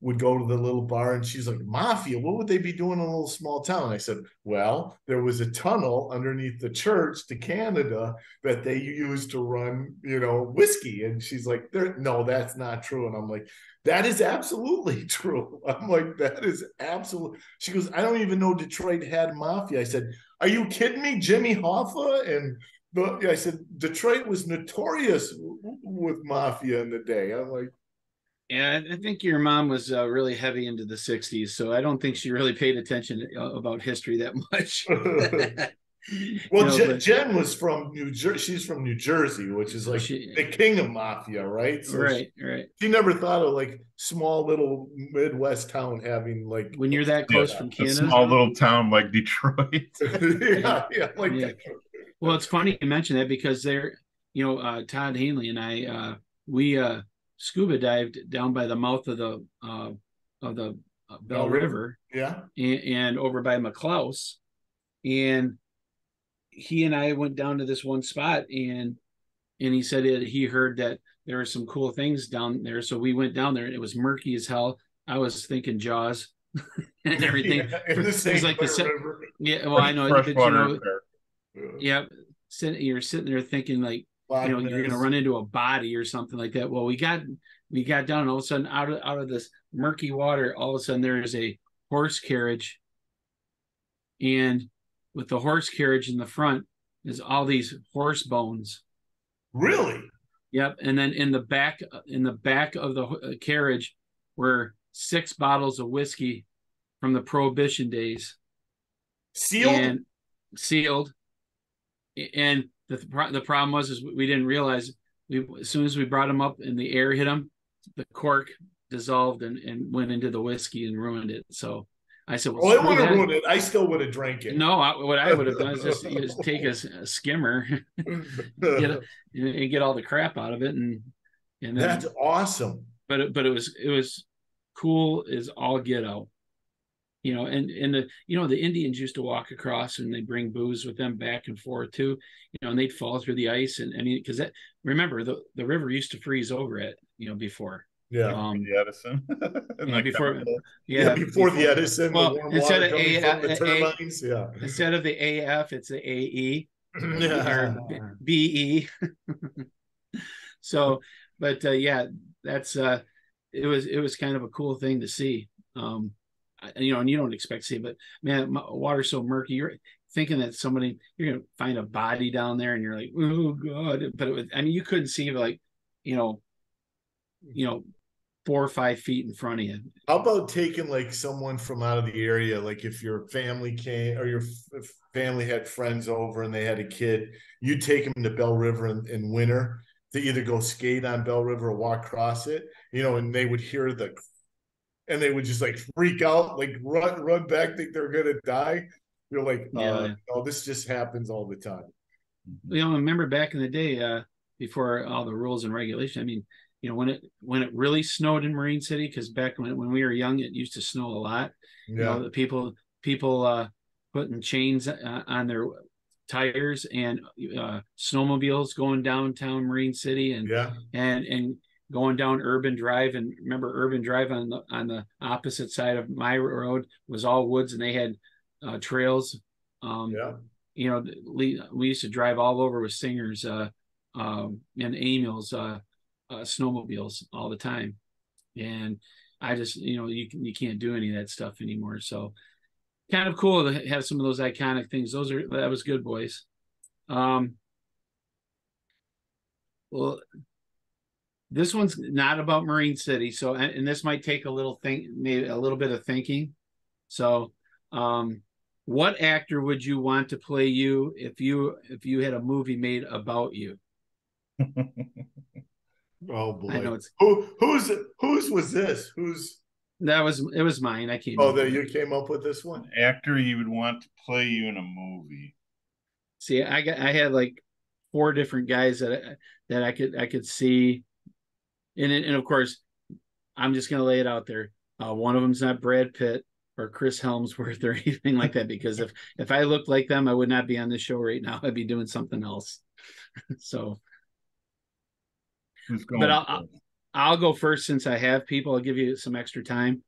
would go to the little bar, and she's like, mafia, what would they be doing in a little small town? And I said, well, there was a tunnel underneath the church to Canada that they used to run, whiskey. And she's like, no, that's not true. And I'm like, that is absolutely true. I'm like, that is absolute. She goes, I don't even know Detroit had mafia. I said, are you kidding me? Jimmy Hoffa and I said, Detroit was notorious with mafia in the day. I'm like, yeah, I think your mom was really heavy into the 60s, so I don't think she really paid attention about history that much. Well, Jen was from New Jersey. She's from New Jersey, which is like the king of mafia, right? So right. She never thought of like small little Midwest town having like when you're that close from Canada, a small little town like Detroit. yeah. Well, it's funny you mention that because Todd Hanley and I, we scuba dived down by the mouth of the Bell River, and over by McClouse, and he and I went down to this one spot, and he said he heard that there were some cool things down there, so we went down there, and it was murky as hell. I was thinking Jaws and everything. It was like river. Yeah, well, I know, but you're sitting there thinking like, you're going to run into a body or something like that. Well, we got down, and all of a sudden, out of this murky water, all of a sudden there is a horse carriage, and with the horse carriage in the front is all these horse bones. Really? Yep. And then in the back of the carriage were 6 bottles of whiskey from the Prohibition days, sealed. And the problem was we didn't realize as soon as we brought them up and the air hit them, the cork dissolved and went into the whiskey and ruined it. So I said, well, I would have ruined it. I still would have drank it. No, what I would have done is just take a skimmer and get all the crap out of it. And then, that's awesome. But it was cool as all get out. And the Indians used to walk across and they bring booze with them back and forth too, and they'd fall through the ice. And I mean, because remember the river used to freeze over it, before. Yeah, the Edison. before the Edison. Well, the instead of instead of the AF, it's the AE or BE. So, but that's it was kind of a cool thing to see. And you don't expect to see, but man, water's so murky. You're thinking that you're going to find a body down there, and you're like, oh God. But you couldn't see like, 4 or 5 feet in front of you. How about taking like someone from out of the area? Like if your family came or your family had friends over and they had a kid, you take them to Bell River in winter to either go skate on Bell River or walk across it, and they would hear and they would just like freak out, like run back, think they're going to die. You're like, no, this just happens all the time. Remember back in the day, before all the rules and regulations, I mean, when it really snowed in Marine City, because back when we were young, it used to snow a lot. The people putting chains on their tires and snowmobiles going downtown Marine City and going down Urban Drive. And remember, Urban Drive on the opposite side of my road was all woods, and they had trails. We used to drive all over with Singers and Amils snowmobiles all the time, and I just you can't do any of that stuff anymore. So kind of cool to have some of those iconic things. That was good, boys. Well, this one's not about Marine City, so and this might take maybe a little bit of thinking. So what actor would you want to play you if you had a movie made about you? Oh boy! I know it's whose was this? Who's It was mine. I came. Oh, that you came up with this one? An actor you would want to play you in a movie. See, I had like 4 different guys that I could see, and of course, I'm just gonna lay it out there. One of them's not Brad Pitt or Chris Helmsworth or anything like that, because if I looked like them, I would not be on this show right now. I'd be doing something else. So, Who's going? But I'll go first since I have people. I'll give you some extra time.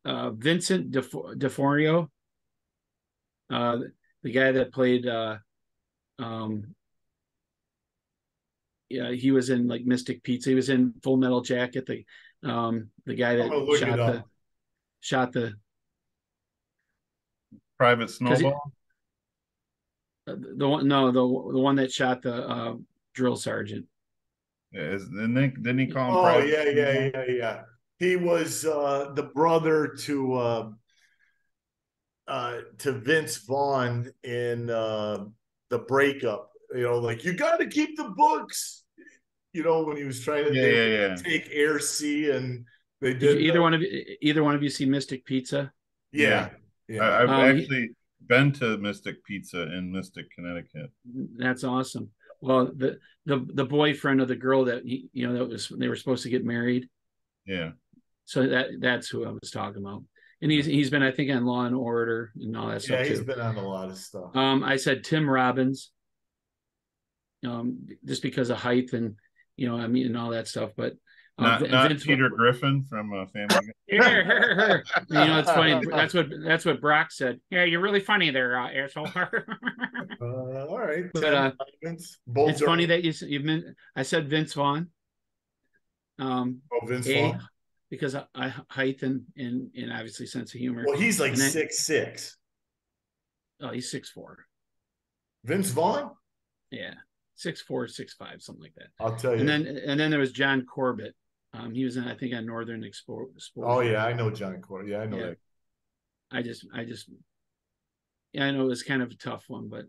Vincent D'Onofrio, the guy that played yeah, he was in like Mystic Pizza. He was in Full Metal Jacket. The guy that shot the Private Snowball. The one that shot the drill sergeant. Yeah, didn't he call him? Oh, yeah. He was the brother to Vince Vaughn in The Breakup. You know, like, you got to keep the books. You know, when he was trying to take Air C, and they did. Either one of you see Mystic Pizza? Yeah. I've actually been to Mystic Pizza in Mystic, Connecticut. That's awesome. Well, the boyfriend of the girl that they were supposed to get married. Yeah. So that's who I was talking about. And he's been, I think, on Law and Order and all that stuff. Yeah, he's been on a lot of stuff. I said Tim Robbins, just because of height and and all that stuff. But not Peter Griffin from Family Guy. It's funny. That's what Brock said. Yeah, you're really funny there, asshole. All right, but it's funny that you I said Vince Vaughn. Vince Vaughn. Because I height and obviously sense of humor. Well, he's like 6'6". Oh, he's 6'4". Vince Vaughn? Yeah. 6'4", 6'5", something like that. I'll tell you. And then there was John Corbett. He was I think on Northern Exposure. Oh yeah, I know John Corbett. Yeah, I know that. I know it was kind of a tough one, but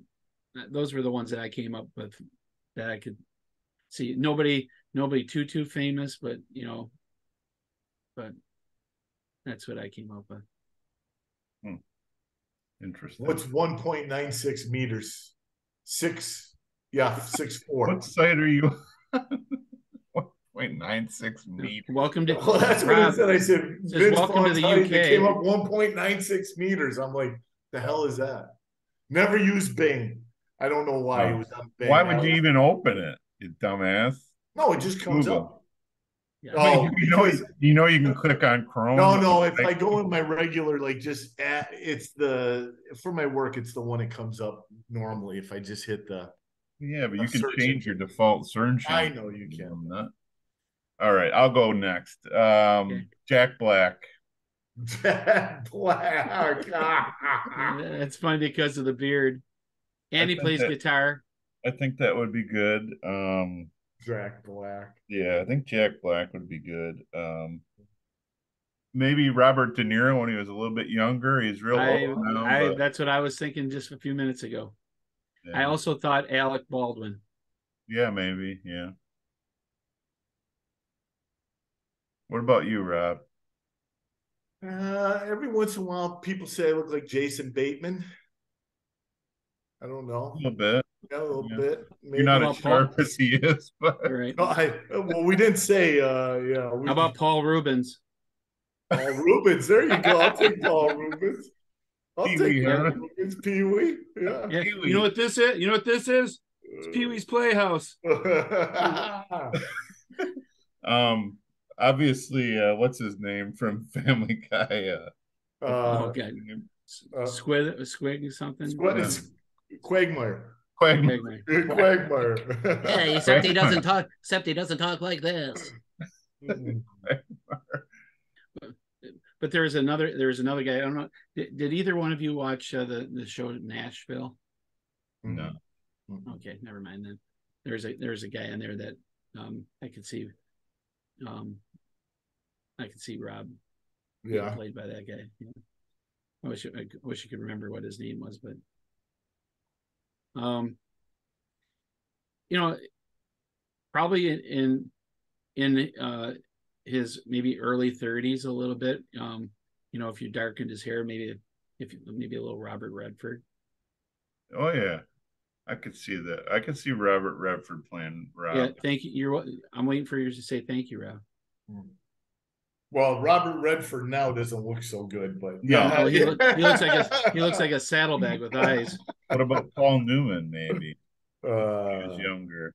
those were the ones that I came up with that I could see. Nobody too famous, but but that's what I came up with. Interesting. What's 1.96 meters? 6'4". What site are you? 1.96 meters. Welcome to. Well, that's what I said. I said, welcome to the UK. It came up 1.96 meters. I'm like, the hell is that? Never used Bing. I don't know why it was on Bing. Why would you even open it, you dumbass? No, it just comes up. Yeah. Oh, you can click on Chrome. No. If I go in my regular, like, it's for my work, it's the one that comes up normally. If I just hit the. Yeah, but you can change your default search. I know you can. All right, I'll go next. Jack Black. Jack Black. That's funny because of the beard, and he plays guitar. I think that would be good. Jack Black. Yeah, I think Jack Black would be good. Maybe Robert De Niro when he was a little bit younger. He's real old now. That's what I was thinking just a few minutes ago. Yeah. I also thought Alec Baldwin. Yeah, maybe. Yeah. What about you, Rob? Every once in a while, people say I look like Jason Bateman. I don't know. A little bit. Yeah, a little bit. Maybe. You're not as sharp as he is, but right. No, we didn't say. How about Paul Rubens? Paul Rubens. There you go. I'll take Paul Rubens. I'll take Paul Rubens. Pee-wee. Yeah. You know what this is? It's Pee-wee's Playhouse. Obviously, what's his name from Family Guy? Squig something. Quagmire. Yeah, except he doesn't talk. Except he doesn't talk like this. But there was another guy. I don't know. Did either one of you watch the show Nashville? No. Okay, never mind then. There's a guy in there that I could see. I could see Rob. Yeah, played by that guy. Yeah. I wish you could remember what his name was, but probably in his maybe early 30s a little bit. If you darkened his hair, maybe a little Robert Redford. Oh yeah, I could see that. I could see Robert Redford playing Rob. Yeah, thank you. I'm waiting for you to say thank you, Rob. Well, Robert Redford now doesn't look so good, but no, he looks like a saddlebag with eyes. What about Paul Newman? Maybe he was younger.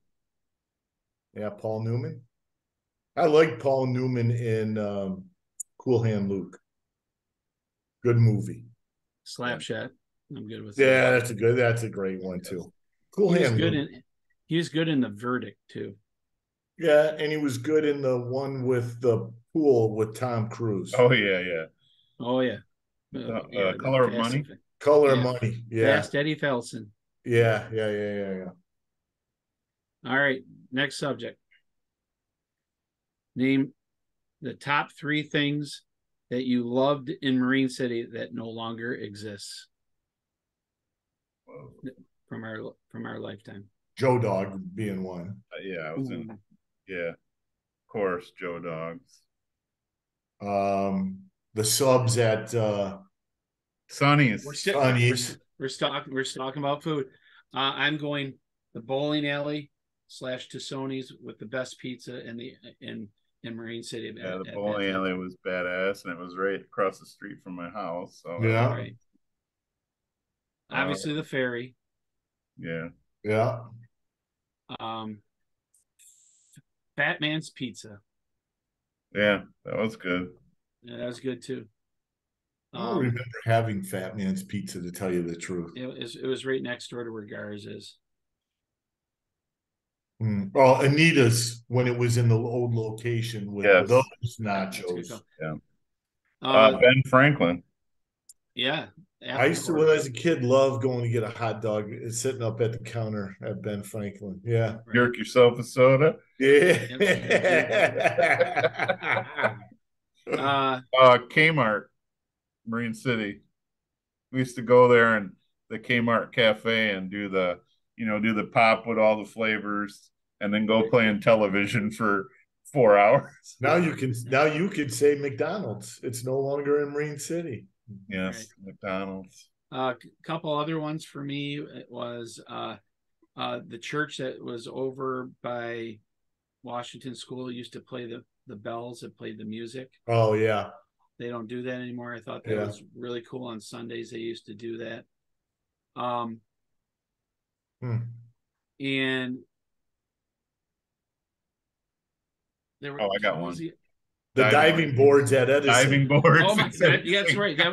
Yeah, Paul Newman. I like Paul Newman in Cool Hand Luke. Good movie. Slapshot. I'm good with that. Yeah, that's a great one too. Cool Hand Luke. He was good in The Verdict too. Yeah, and he was good in the one with the pool with Tom Cruise. Oh yeah. Color of Money. Color of Money. Yeah. Fast Eddie Felson. Yeah. All right, next subject. Name the top 3 things that you loved in Marine City that no longer exists. Whoa. From our lifetime. Joe Dog being one. I was in. Yeah, of course, Joe Dogs. The subs at Sonny's. We're talking about food. I'm going the bowling alley / Tussoni's with the best pizza in Marine City. Yeah, the bowling alley was badass, and it was right across the street from my house. So yeah, right. Obviously the ferry. Yeah. Fat Man's Pizza. Yeah, that was good. Yeah, that was good too. I don't remember having Fat Man's Pizza, to tell you the truth. It was right next door to where Gar's is. Well, Anita's, when it was in the old location with those nachos. Yeah. Ben Franklin. Yeah. I used to, when I was a kid, love going to get a hot dog sitting up at the counter at Ben Franklin. Yeah. Right. Yerk yourself a soda. Yeah. Kmart, Marine City. We used to go there and the Kmart Cafe and do the pop with all the flavors and then go play in television for 4 hours. Now you can say McDonald's. It's no longer in Marine City. Yes, right. McDonald's. A couple other ones for me. It was the church that was over by Washington School used to play the bells that played the music. Oh yeah. They don't do that anymore. I thought that was really cool. On Sundays they used to do that. And there were. I got one. The diving boards at Edison. Diving boards. Oh my God! Yeah, that's right. That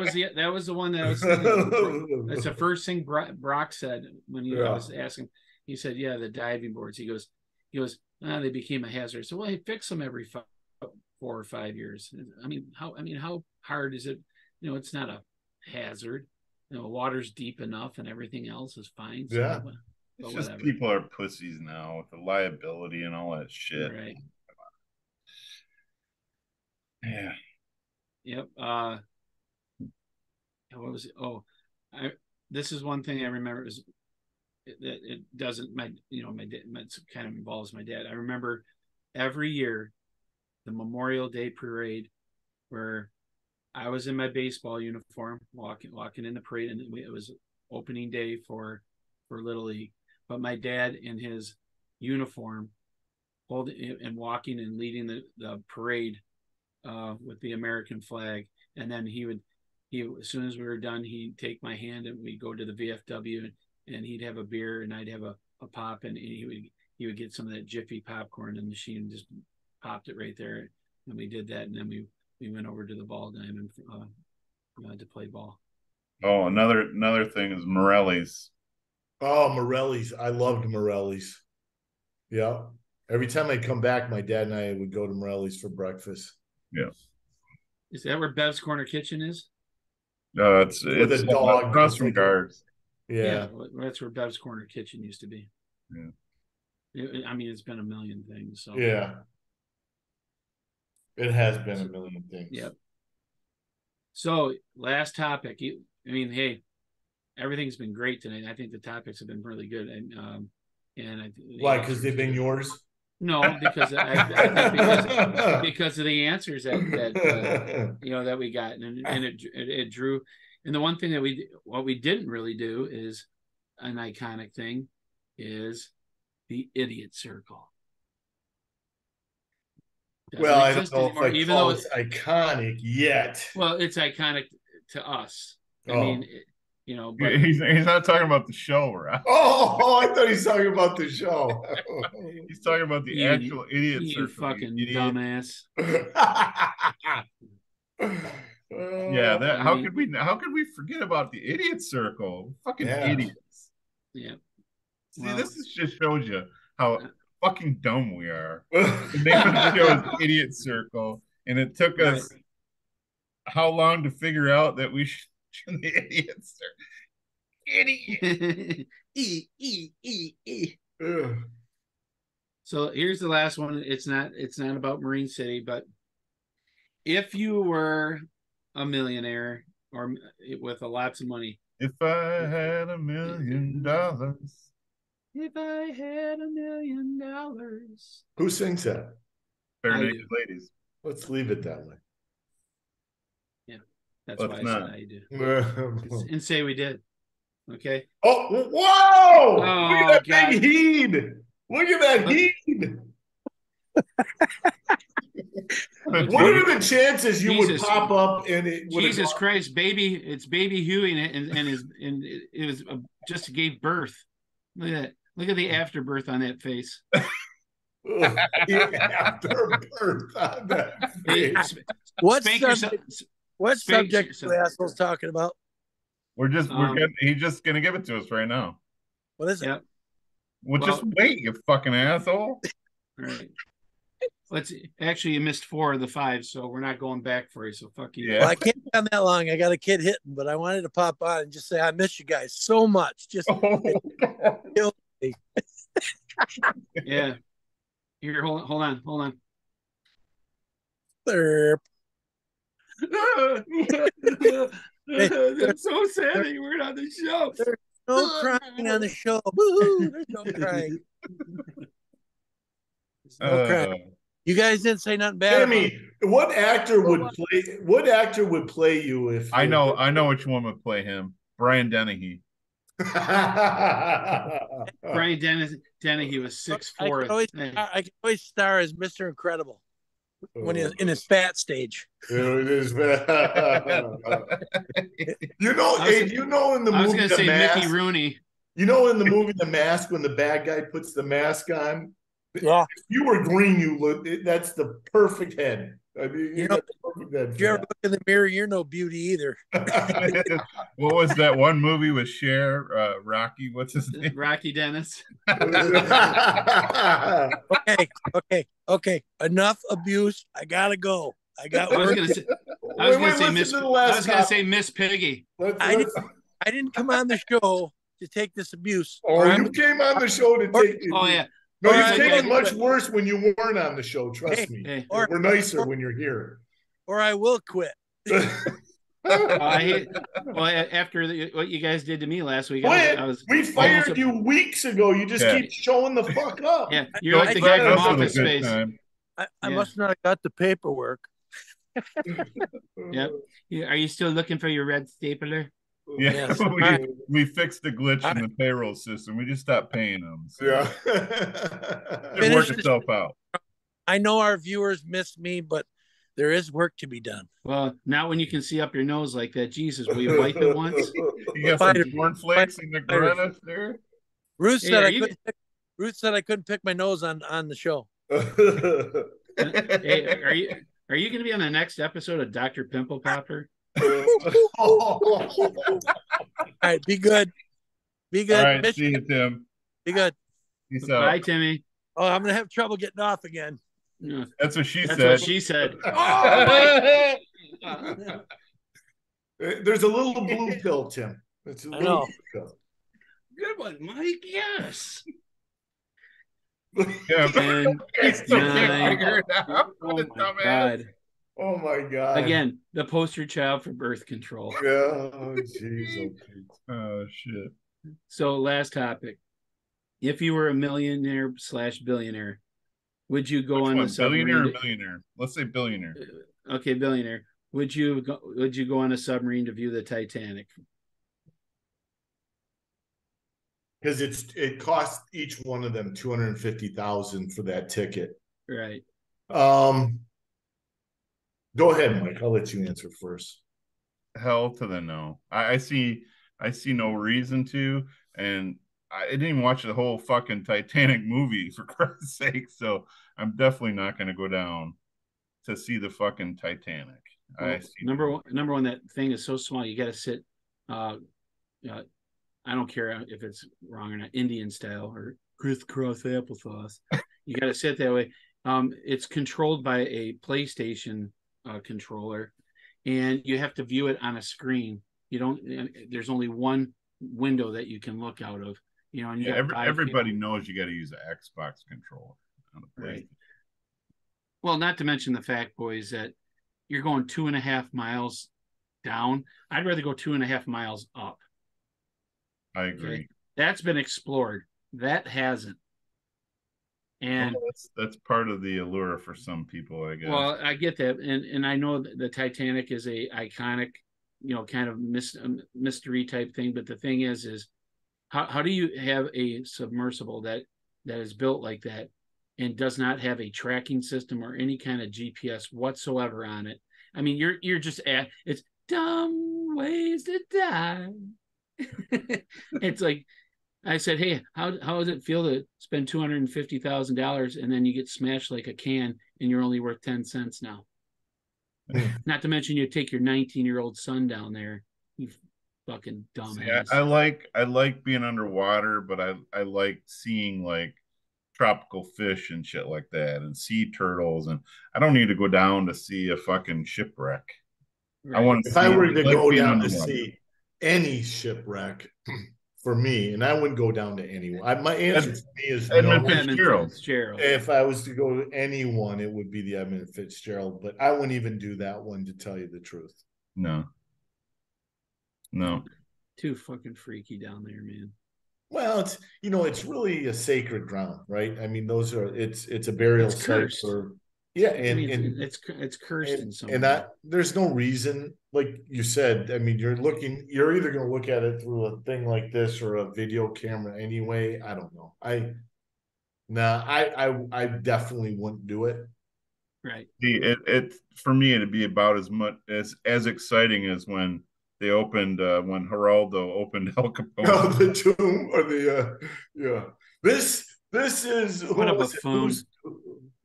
was the one that I was thinking. That's the first thing Brock said when I was asking. He said, "Yeah, the diving boards." He goes, they became a hazard. So, well, he fix them every 4 or 5 years. I mean, how hard is it? It's not a hazard. Water's deep enough, and everything else is fine. So, yeah. It's just whatever. People are pussies now with the liability and all that shit. Right. Yeah. Yep. What was it? This is one thing I remember is it doesn't my dad kind of involves my dad. I remember every year the Memorial Day parade where I was in my baseball uniform walking in the parade, and it was opening day for Little League, but my dad in his uniform holding and walking and leading the parade with the American flag. And then he as soon as we were done, he'd take my hand and we'd go to the VFW and he'd have a beer and I'd have a pop, and he would get some of that Jiffy popcorn in the machine and just popped it right there. And we did that. And then we went over to the ball diamond to play ball. Oh, another thing is Morelli's. Oh, Morelli's. I loved Morelli's. Yeah. Every time I'd come back, my dad and I would go to Morelli's for breakfast. Yeah. Is that where Bev's Corner Kitchen is? No, it's the dog across from Gar's. Yeah, that's where Bev's Corner Kitchen used to be. Yeah. It's been a million things. So yeah, it has been a million things. Yep. So last topic. Hey, everything's been great tonight. I think the topics have been really good, and why? Because they've been yours. No, because I think because of the answers that that we got, and it drew. And the one thing that we didn't really do is an iconic thing is the idiot circle. Well, I don't know if I call it iconic yet. Well, it's iconic to us. I mean, but he's not talking about the show, right? Oh, I thought he's talking about the show. He's talking about the actual idiot circle. You fucking dumbass. Yeah, how could we forget about the idiot circle? Fucking idiots. Yeah. See, this just shows you how fucking dumb we are. The name of the show is Idiot Circle, and it took us how long to figure out that we should the idiot circle. Idiot. So here's the last one. It's not about Marine City, but if you were a millionaire or with lots of money. If I had $1 million. If I had $1 million. Who sings that? Bare Naked Ladies. Let's leave it that way. Yeah, that's why I said I do. And say we did. Okay. Oh, whoa! Look at that big heed. Look at that heed. What are the chances you would pop up and it would Jesus Christ, it's baby Huey and it was just gave birth. Look at that. Look at the afterbirth on that face. Afterbirth on that face. What subject are the assholes talking about? He's just gonna give it to us right now. What is it? Yep. Well, just wait, you fucking asshole. All right. You missed 4 of the 5, so we're not going back for you. So fuck you. Yeah. Well, I can't come that long. I got a kid hitting, but I wanted to pop on and just say I miss you guys so much. Just yeah. Here, hold on. Burp. That's so sad that you weren't on the show. There's no crying on the show. Woo-hoo. There's no crying. No crying. You guys didn't say nothing bad. Jimmy, what actor would play you if I know which one would play him? Brian Dennehy. Brian Dennehy was 6'4". I can always star as Mr. Incredible when he's in his fat stage. In the movie I was going to say Mask, Mickey Rooney. You know, in the movie The Mask, when the bad guy puts the mask on, yeah. If you were green, that's the perfect head. I mean, you ever look in the mirror, you're no beauty either. What was that one movie with Cher? Rocky, what's his name? Rocky Dennis. Okay. Enough abuse. I gotta go. I was gonna say Miss Piggy. I didn't come on the show to take this abuse. Oh, you came on the show to take it. Oh yeah. No, you take it much worse when you weren't on the show. Trust me. Hey. We're nicer when you're here. Or I will quit. After what you guys did to me last week, we fired you weeks ago. You just keep showing the fuck up. Yeah, you're like the guy from Office Space. I must not have got the paperwork. Yep. Are you still looking for your red stapler? Yeah, we fixed the glitch in the payroll system. We just stopped paying them. So. Yeah, it worked itself out. I know our viewers miss me, but there is work to be done. Well, not when you can see up your nose like that. Jesus, will you wipe it once? You got some cornflakes in the granite there. Ruth said I couldn't pick my nose on the show. Hey, are you going to be on the next episode of Dr. Pimple Popper? All right, be good. Be good. All right, see you, Tim. Be good. Peace out. Bye, Timmy. Oh, I'm gonna have trouble getting off again. That's what she said. What she said. Oh, there's a little blue pill, Tim. It's a little blue pill. Good one, Mike. Yes. Yeah, man. Oh my God. Again, the poster child for birth control. Yeah. Oh, jeez. Oh, shit. So, last topic. If you were a millionaire / billionaire, Would you go Which on one, the submarine? billionaire or millionaire? Let's say billionaire. Okay, billionaire. Would you go on a submarine to view the Titanic? Because it costs each one of them $250,000 for that ticket. Right. Go ahead, Mike. I'll let you answer first. Hell to the no. I see no reason to, and I didn't even watch the whole fucking Titanic movie for Christ's sake. So I'm definitely not going to go down to see the fucking Titanic. Well, number one, that thing is so small. You got to sit. I don't care if it's wrong or not, Indian style or crisscross applesauce. You got to sit that way. It's controlled by a PlayStation controller, and you have to view it on a screen. You don't. There's only one window that you can look out of. You know, and everybody knows you got to use an Xbox controller on a PlayStation. Right. Well, not to mention the fact, boys, that you're going 2.5 miles down. I'd rather go 2.5 miles up. I agree. Okay? That's been explored. That hasn't. And that's part of the allure for some people, I guess. Well, I get that, and I know that the Titanic is a iconic, kind of mystery type thing. But the thing is how do you have a submersible that is built like that and does not have a tracking system or any kind of GPS whatsoever on it? I mean, you're just it's dumb ways to die. It's like I said, hey, how does it feel to spend $250,000 and then you get smashed like a can and you're only worth 10 cents now? Not to mention you take your 19-year-old son down there. You fucking dumbass. See, I like being underwater, but I like seeing like tropical fish and shit like that and sea turtles, and I don't need to go down to see a fucking shipwreck. Right. I want to if I were to go down underwater. to see any shipwreck for me, and I wouldn't go down to anyone. My answer to me is Edmund no. Fitzgerald. If I was to go to anyone, it would be the Edmund Fitzgerald, but I wouldn't even do that one, to tell you the truth. No. Too fucking freaky down there, man. Well, it's really a sacred ground, right? I mean, it's a burial site for, yeah, and it's cursed in some way. And there's no reason, like you said. I mean, you're either going to look at it through a thing like this or a video camera anyway. I don't know. I definitely wouldn't do it. Right. It for me, it'd be about as much as exciting as when they opened when Geraldo opened El Capone. Oh, the tomb or the yeah. This is what a buffoon.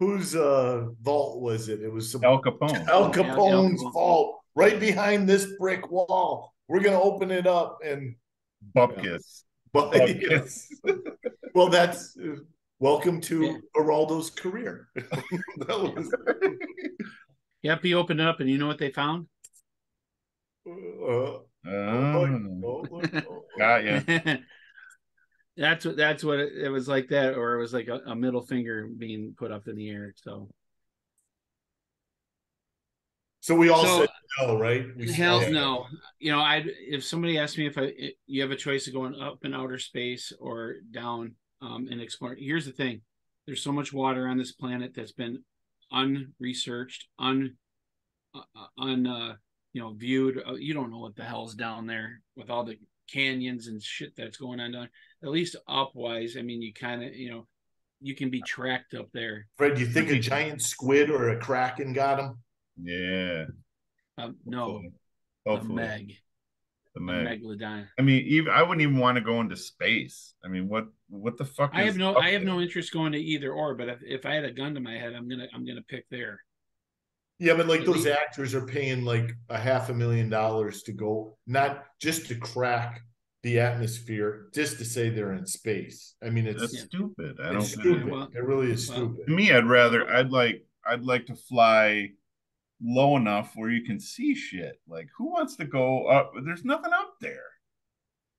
Whose vault was it? It was El Capone. El Capone's vault, right behind this brick wall. We're gonna open it up and Bupkis. Bupkis. Well, that's welcome to Geraldo's career. Yep, he opened it up, and you know what they found? Got ya. That's what it was like that, or it was like a middle finger being put up in the air. So we all said no, right? Hell no. If somebody asked me if you have a choice of going up in outer space or down and explore. Here's the thing: there's so much water on this planet that's been unresearched, viewed. You don't know what the hell's down there with all the canyons and shit that's going on down there. At least upwise, I mean, you kind of, you can be tracked up there. Fred, do you think a giant squid or a kraken got him? Yeah. No. Hopefully. The megalodon. I mean, I wouldn't even want to go into space. I mean, what the fuck? I have no interest going to either or. But if I had a gun to my head, I'm gonna pick there. Yeah, but like those actors are paying like $500,000 to go, not just to crack the atmosphere, just to say they're in space. I mean, it's stupid. It's stupid. It really is stupid. To me, I'd like to fly low enough where you can see shit. Like, who wants to go up? There's nothing up there.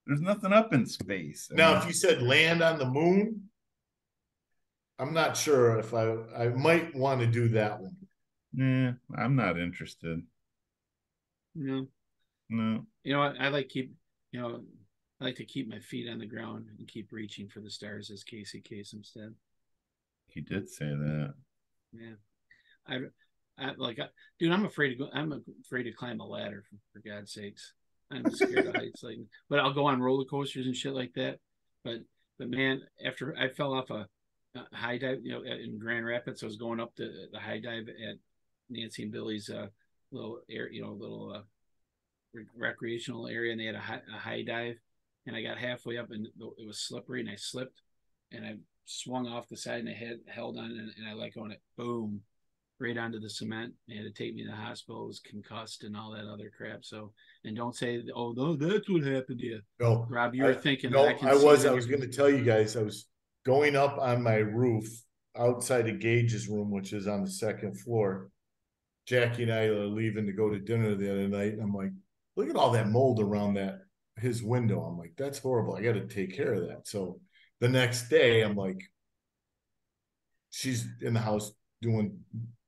There's nothing up in space. If you said land on the moon, I'm not sure if I might want to do that one. Yeah, I'm not interested. No. You know what? I like to keep my feet on the ground and keep reaching for the stars, as Casey Kasem said. He did say that. Yeah. Dude, I'm afraid to go. I'm afraid to climb a ladder for God's sakes. I'm scared of heights. Like, but I'll go on roller coasters and shit like that. But man, after I fell off a high dive, in Grand Rapids, I was going up the high dive at Nancy and Billy's little air, little recreational area, and they had a high dive, and I got halfway up and it was slippery, and I slipped, and I swung off the side, and I held on, and I let go, and it boom, right onto the cement. They had to take me to the hospital. I was concussed and all that other crap. So, and don't say, oh, no, that's what happened to you. No, Rob, you were thinking. No, I was going to tell you guys, I was going up on my roof outside of Gage's room, which is on the second floor. Jackie and I are leaving to go to dinner the other night. And I'm like, look at all that mold around his window. I'm like, that's horrible. I got to take care of that. So the next day, I'm like, she's in the house doing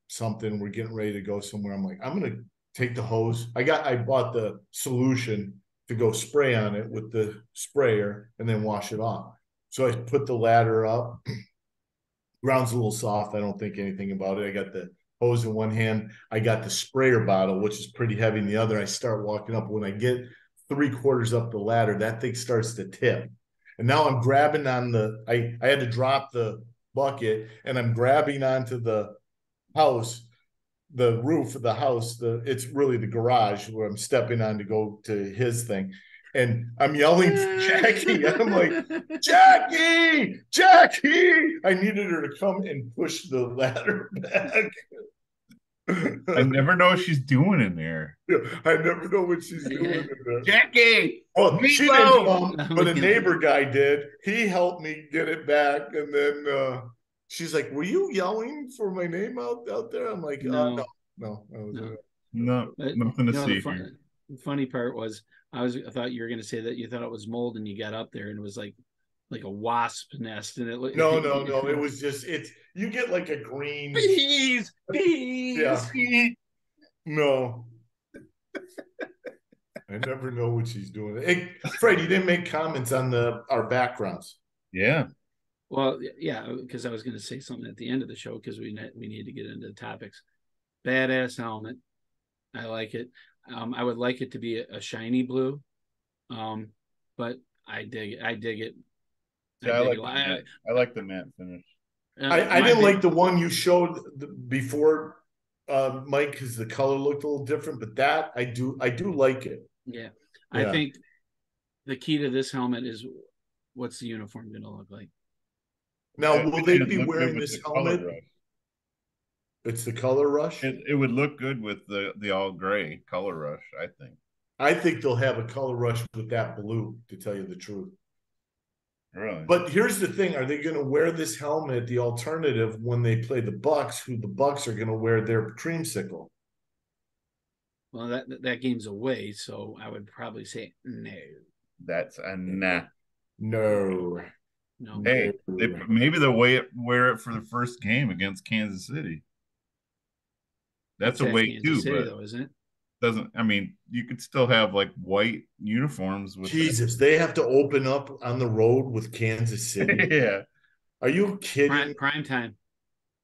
something. We're getting ready to go somewhere. I'm like, I'm going to take the hose. I bought the solution to go spray on it with the sprayer and then wash it off. So I put the ladder up. Ground's a little soft. I don't think anything about it. I got the hose in one hand. I got the sprayer bottle, which is pretty heavy in the other. I start walking up. When I get 3/4 up the ladder, that thing starts to tip. And now I'm grabbing on I had to drop the bucket, and I'm grabbing onto the house, the roof of the house. It's really the garage where I'm stepping on to go to his thing. And I'm yelling for Jackie. I'm like, Jackie! I needed her to come and push the ladder back. I never know what she's doing in there. I never know what she's doing in there. Jackie! Well, she didn't come, but a neighbor guy did. He helped me get it back. And then she's like, were you yelling for my name out there? I'm like, no. Nothing to see here. The funny part was, I thought you were going to say that you thought it was mold, and you got up there and it was like a wasp nest, and it no, it was just you get like a green bees. Yeah. No. I never know what she's doing. Hey, Fred, you didn't make comments on our backgrounds. Yeah. Well, yeah, because I was going to say something at the end of the show, because we need to get into the topics. Badass helmet. I like it. I would like it to be a shiny blue, but I dig it. I like the matte finish. I didn't like the one you showed before, Mike, because the color looked a little different. But that I do like it. Yeah, I think the key to this helmet is, what's the uniform going to look like? Now, will they be wearing this helmet? It's the color rush. It would look good with the all gray color rush, I think. I think they'll have a color rush with that blue, to tell you the truth. Really? But here's the thing: are they going to wear this helmet, the alternative, when they play the Bucks? Who the Bucks are going to wear their creamsicle? Well, that game's away, so I would probably say no. That's a nah. No. Hey, maybe they'll wear it for the first game against Kansas City. That's a way too, City, though, isn't it? I mean, you could still have like white uniforms with Jesus, they have to open up on the road with Kansas City. Yeah. Are you kidding? Prime time.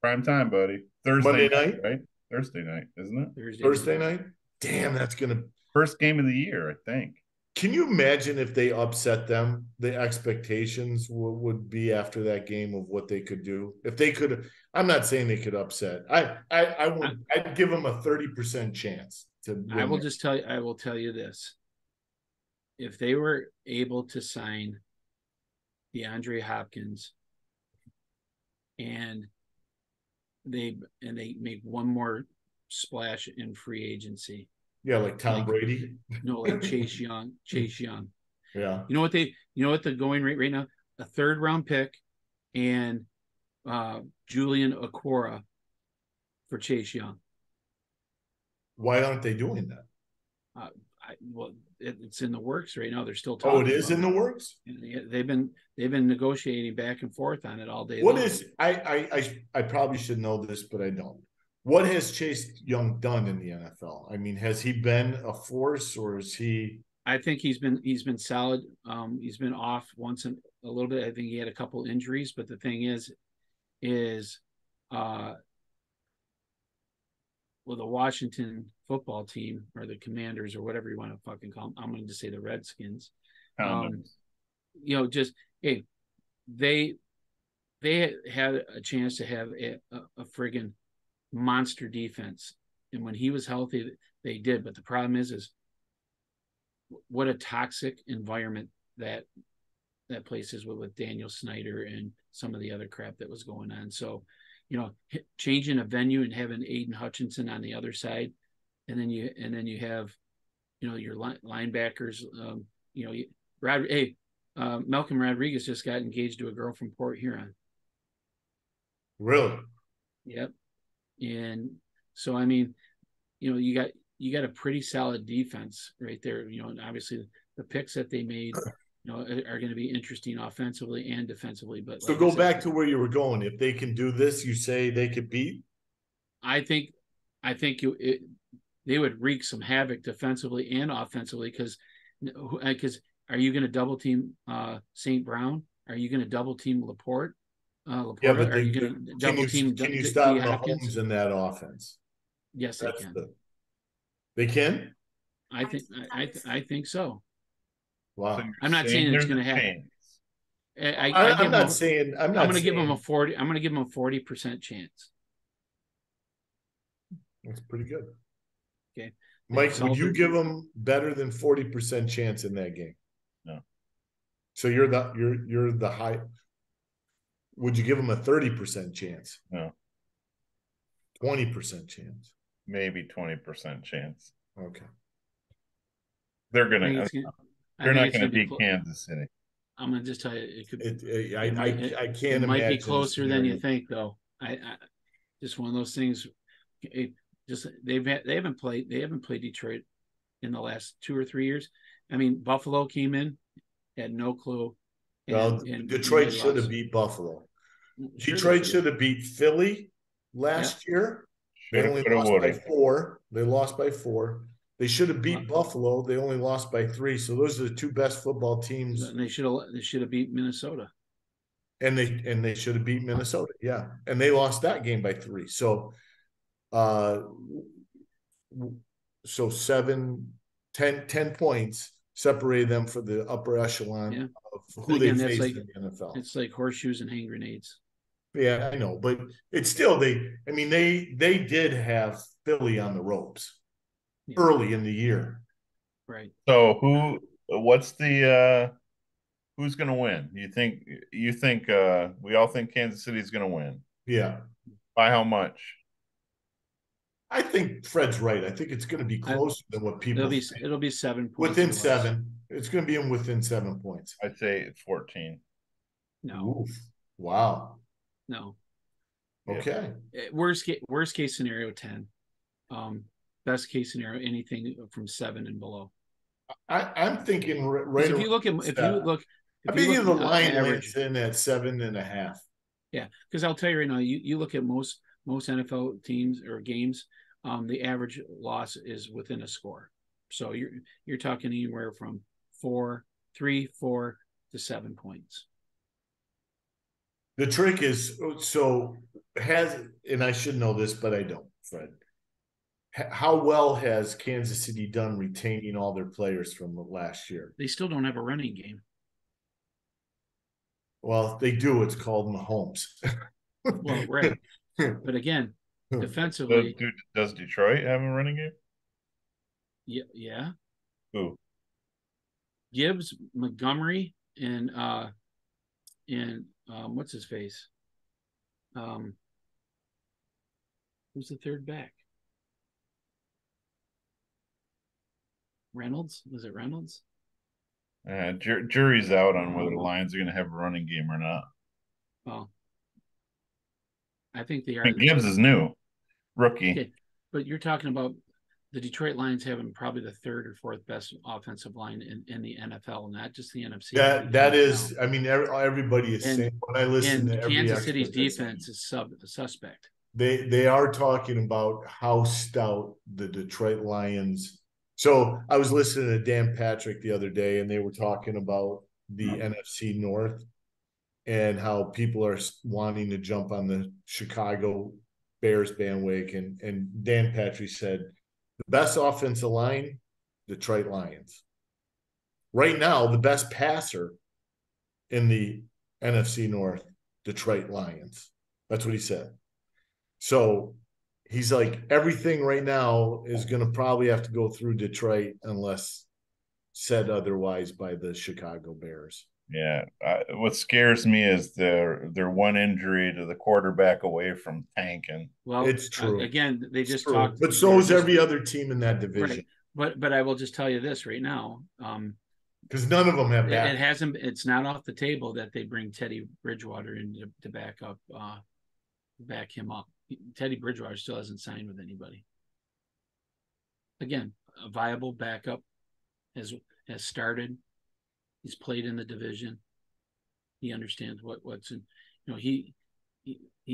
Prime time, buddy. Monday night, right? Thursday night, isn't it? Thursday night? Damn, that's gonna first game of the year, I think. Can you imagine if they upset them? The expectations would be after that game of what they could do. If they could, I'm not saying they could upset. I'd give them a 30% chance to win. I will tell you this. If they were able to sign DeAndre Hopkins and they make one more splash in free agency. Yeah, like Tom Brady. No, like Chase Young. Yeah. You know what the going rate right now? A 3rd round pick and Julian Okwara for Chase Young. Why aren't they doing that? It's in the works right now. They're still talking. Oh, it is in the works? They've been negotiating back and forth on it all day. What is I probably should know this, but I don't. What has Chase Young done in the NFL? I mean, has he been a force, or is he? I think he's been solid. He's been off once a little bit. I think he had a couple injuries, but the thing is, is the Washington football team or the Commanders or whatever you want to fucking call them. I'm going to say the Redskins. Just hey, they had a chance to have a friggin' monster defense, and when he was healthy, they did. But the problem is what a toxic environment that place is with Daniel Snyder and some of the other crap that was going on. So, changing a venue and having Aiden Hutchinson on the other side, and then you have, your linebackers. Malcolm Rodriguez just got engaged to a girl from Port Huron. Really? Yep. And so, I mean, you got a pretty solid defense right there. And obviously the picks that they made, are going to be interesting offensively and defensively. But so go back to where you were going. If they can do this, you say they could beat? I think they would wreak some havoc defensively and offensively because are you going to double team St. Brown? Are you going to double team Laporte? Yeah, but are you going to double team? Can you stop Mahomes in that offense? Yes, they can. They can. I think so. Wow. So I'm not saying it's going to happen. I'm not saying. I'm going to give them a 40. I'm going to give them a 40% chance. That's pretty good. Okay, Mike, would you give them better than 40% chance in that game? No. So you're the high. Would you give them a 30% chance? No. 20% chance. Maybe 20% chance. Okay. They're gonna. They're not going to beat Kansas City. I'm going to just tell you, it could. I can't imagine. It might be closer than you think, though. I just one of those things. They haven't played Detroit in the last 2 or 3 years. I mean, Buffalo came in, had no clue. Detroit should have beat Buffalo. Detroit should have beat Philly last year. They only lost by 4. They lost by 4. They should have beat Buffalo. They only lost by 3. So those are the 2 best football teams. And they should have beat Minnesota. And they should have beat Minnesota. Yeah. And they lost that game by 3. So 10 points separated them for the upper echelon of who they faced in the NFL. It's like horseshoes and hand grenades. Yeah, I know, but it's still they did have Philly on the ropes early in the year. Right. So what's the who's going to win? You think we all think Kansas City is going to win? Yeah. By how much? I think Fred's right. I think it's going to be closer than what people think. It'll be 7 points. Within 7. It's going to be within 7 points. I'd say it's 14. No. Oof. Wow. No. Okay. Worst case scenario 10. Best case scenario anything from 7 and below. I'm thinking right. If you look, I'm thinking the line lands in at 7.5. Yeah, because I'll tell you right now, you look at most NFL teams or games, the average loss is within a score. So you're talking anywhere from 4 to 7 points. The trick is and I should know this, but I don't, Fred. How well has Kansas City done retaining all their players from last year? They still don't have a running game. Well, if they do, it's called Mahomes. Well, right. But again, defensively. Does Detroit have a running game? Yeah. Who? Gibbs, Montgomery, and what's his face? Who's the third back? Reynolds? Was it Reynolds? Jury's out on whether the Lions are going to have a running game or not. Well, I think they are. And Gibbs is new, rookie. Okay. But you're talking about the Detroit Lions having probably the 3rd or 4th best offensive line in the NFL, not just the NFC. That is, I mean, everybody is saying when I listen to every Kansas City's defense is suspect. They are talking about how stout the Detroit Lions. So I was listening to Dan Patrick the other day, and they were talking about the NFC North. and how people are wanting to jump on the Chicago Bears bandwagon. And Dan Patry said, the best offensive line, Detroit Lions. Right now, the best passer in the NFC North, Detroit Lions. That's what he said. So he's like, everything right now is going to probably have to go through Detroit unless said otherwise by the Chicago Bears. Yeah. What scares me is their one injury to the quarterback away from tanking. Well, it's true. Again, they just talked. But so is every other team in that division. Right. But I will just tell you this right now. Because none of them have back. It's not off the table that they bring Teddy Bridgewater in to back him up. Teddy Bridgewater still hasn't signed with anybody. Again, a viable backup has started. He's played in the division. He understands what's in. He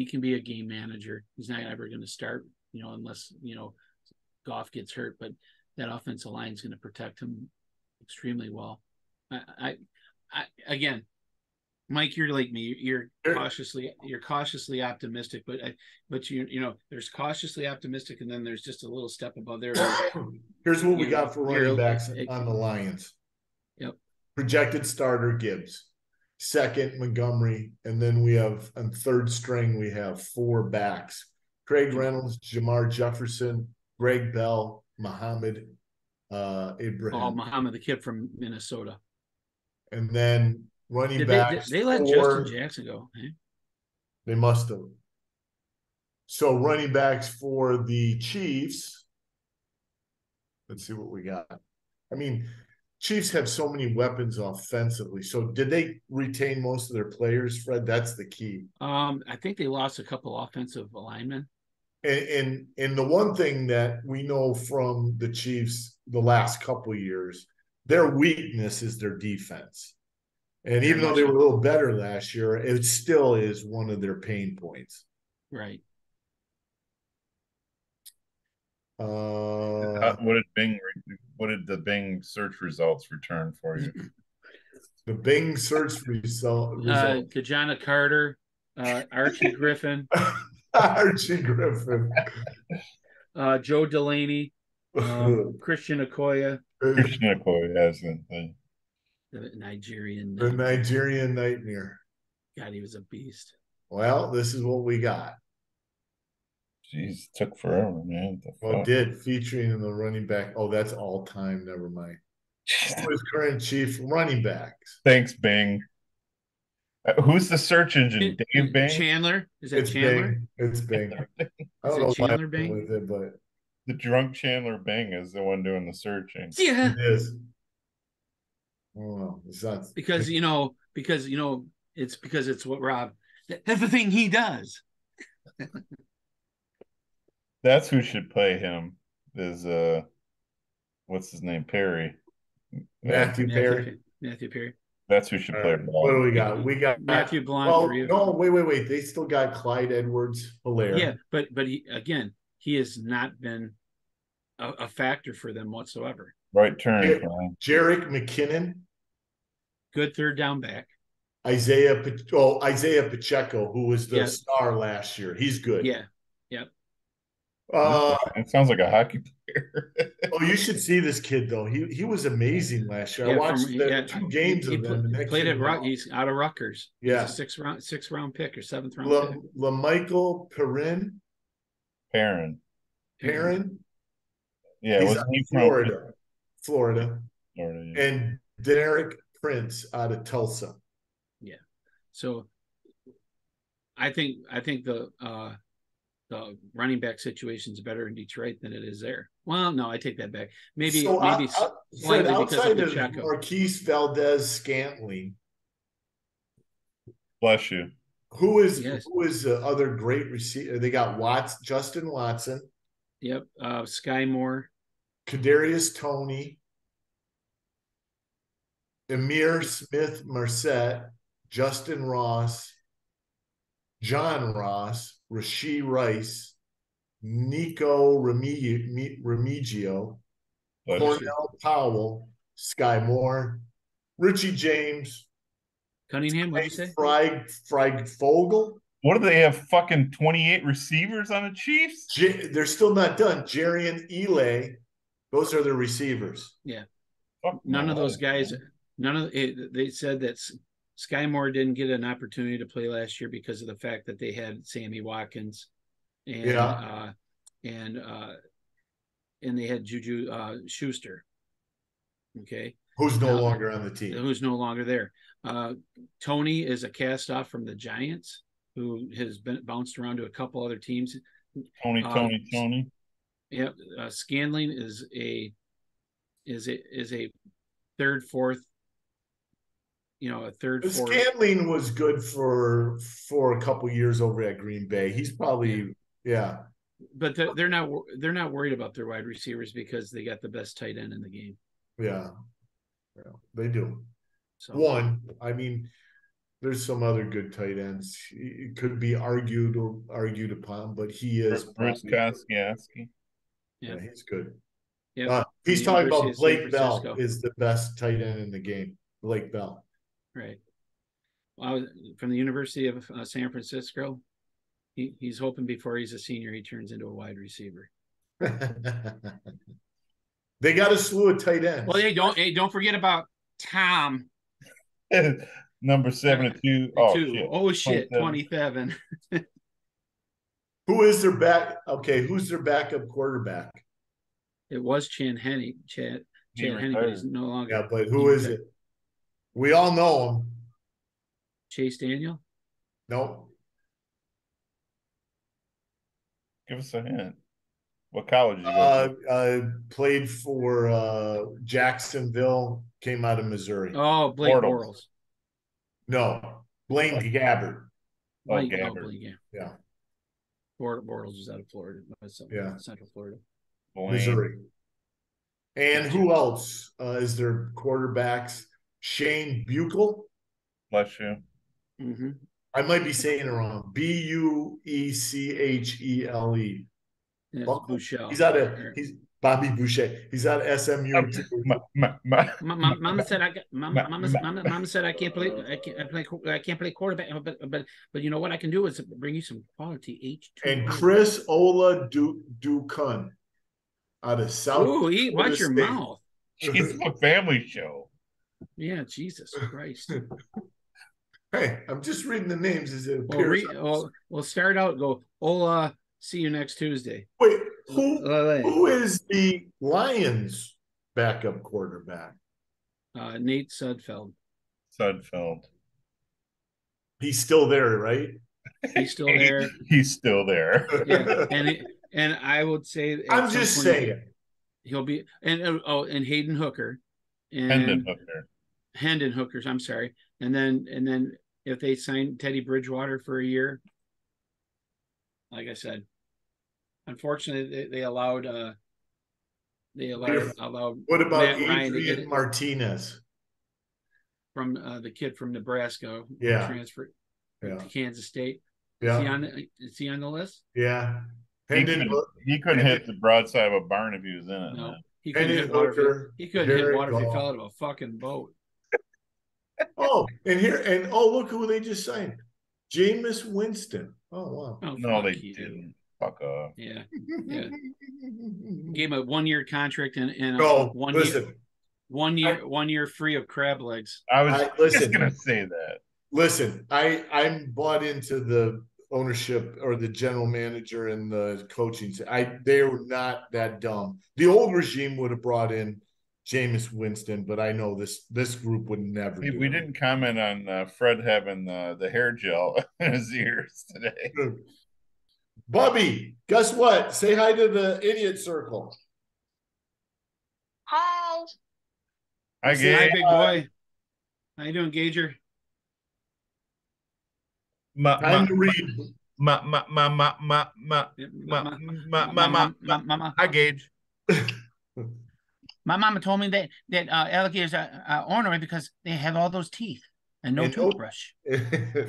can be a game manager. He's not ever going to start, unless Goff gets hurt. But that offensive line is going to protect him extremely well. I again, Mike, you're like me. You're cautiously optimistic, but there's cautiously optimistic, and then there's just a little step above there. Here's what we got for running backs on the Lions. Yep. Projected starter Gibbs, second Montgomery, and then we have on third string we have 4 backs: Craig Reynolds, Jamar Jefferson, Greg Bell, Muhammad Ibrahim. Oh, Muhammad, the kid from Minnesota. And then running backs. They let Justin Jackson go. Eh? They must have. So running backs for the Chiefs. Let's see what we got. I mean, Chiefs have so many weapons offensively. So did they retain most of their players, Fred? That's the key. I think they lost a couple offensive linemen. And the one thing that we know from the Chiefs the last couple of years, their weakness is their defense. And even though they were a little better last year, it still is one of their pain points. Right. What did the Bing search results return for you? The Bing search result. Kajana Carter, Archie Griffin. Archie Griffin. Joe Delaney, Christian Okoye. Christian Okoye has the Nigerian. The Nigerian Nightmare. God, he was a beast. Well, this is what we got. Jeez, took forever, man. Well, did featuring in the running back. Oh, that's all time. Never mind. Who is current chief running backs? Thanks, Bing. Who's the search engine? Dave Bing? Chandler? Is that Chandler? Bing. It's Bing. I don't know Chandler Bing? with it, but the drunk Chandler Bing is the one doing the searching. Yeah, it is. Oh, it's not because it's what Rob. That's the thing he does. That's who should play him. Is what's his name? Perry. Matthew Perry. Matthew Perry. That's who should play ball. What do we got? We got Matthew Blunt. Well, no, wait. They still got Clyde Edwards-Helaire. Yeah, but he has not been a factor for them whatsoever. Right turn. Jerick McKinnon. Good third down back. Isaiah Pacheco, who was the star last year. He's good. Yeah. Yep. It sounds like a hockey player. You should see this kid though. He was amazing last year. I watched 2 games of them. Played at He's out of Rutgers. Yeah, he's a 6th round pick or 7th round pick. LaMichael Perrin. Yeah, he's from Florida. Yeah. And Derek Prince out of Tulsa. Yeah. So I think the running back situation is better in Detroit than it is there. Well, no, I take that back. Maybe slightly outside of Marquise Valdez-Scantling. Bless you. Who is the other great receiver? They got Justin Watson. Yep. Sky Moore. Kadarius Toney. Emir Smith-Marset. Justin Ross. John Ross. Rashee Rice, Nico Remigio, Cornell Powell, Sky Moore, Richie James, Cunningham, what'd you say? Fried Fogel. What do they have? Fucking 28 receivers on the Chiefs? They're still not done. Jerry and Eli, those are the receivers. Yeah. Fuck none of those guys. Man. None of it. They said that Sky Moore didn't get an opportunity to play last year because of the fact that they had Sammy Watkins, and and they had Juju Schuster. Okay. Who's no longer on the team? Who's no longer there. Tony is a cast off from the Giants, who has been bounced around to a couple other teams. Tony. Yep. Scanling is a third, fourth. Scanling was good for a couple years over at Green Bay. He's probably But they're not worried about their wide receivers because they got the best tight end in the game. Yeah, they do. So, I mean, there's some other good tight ends. It could be argued upon, but he is Bruce Kosciuszko. Yeah, he's good. Yeah, he's talking about Blake Bell is the best tight end in the game. Blake Bell. Right. Well, from the University of San Francisco, he's hoping before he's a senior he turns into a wide receiver. They got a slew of tight ends. Well, don't forget about Tom. Number 72. Oh shit, 27. Who is their back? Okay, who's their backup quarterback? It was Chad Henne, but he's no longer. Yeah, but who is it? We all know him. Chase Daniel? No. Give us a hint. What college did you go to? Played for Jacksonville, came out of Missouri. Oh, Blake Bortles. No, Blaine Gabbert. Gabbert. Yeah. Bortles was out of Florida. Central Florida. Missouri. And who else is their quarterbacks? Shane Buechele. Bless you. Mm-hmm. I might be saying it wrong. Buechele. He's Bobby Boucher. He's out of SMU. Mama said I can't play quarterback. But you know what I can do is bring you some quality H2. And Chris Ola Ducun out of South. Ooh, watch your mouth. It's a family show. Yeah, Jesus Christ. Hey, I'm just reading the names as it appears. We'll start out. Go, Ola. See you next Tuesday. Wait, who is the Lions' backup quarterback? Nate Sudfeld. He's still there, right? He's still there. He's still there. Yeah, and I would say I'm just saying he'll be and Hayden Hooker and Hendon Hookers. I'm sorry, and then if they sign Teddy Bridgewater for a year, like I said. Unfortunately, they allowed. What about Adrian Martinez from the kid from Nebraska? Yeah, transferred to Kansas State. Yeah, is he on the list? Yeah, he couldn't hit the broadside of a barn if he was in it. No, he couldn't hit water. He couldn't hit water if he fell out of a fucking boat. Look who they just signed, Jameis Winston. Oh wow! Oh, no, they didn't. Fuck off. Yeah. Gave him a 1-year contract and one year free of crab legs. I was just gonna say that. Listen, I'm bought into the ownership or the general manager and the coaching. They were not that dumb. The old regime would have brought in Jameis Winston, but I know this group would never. We didn't comment on Fred having the hair gel in his ears today. Bubby, guess what? Say hi to the idiot circle. Hi. Hi, Gage. Hi, big boy. How you doing, Gager? Time to read. Hi, Gage. My mama told me that alligators are ornery because they have all those teeth. And no toothbrush.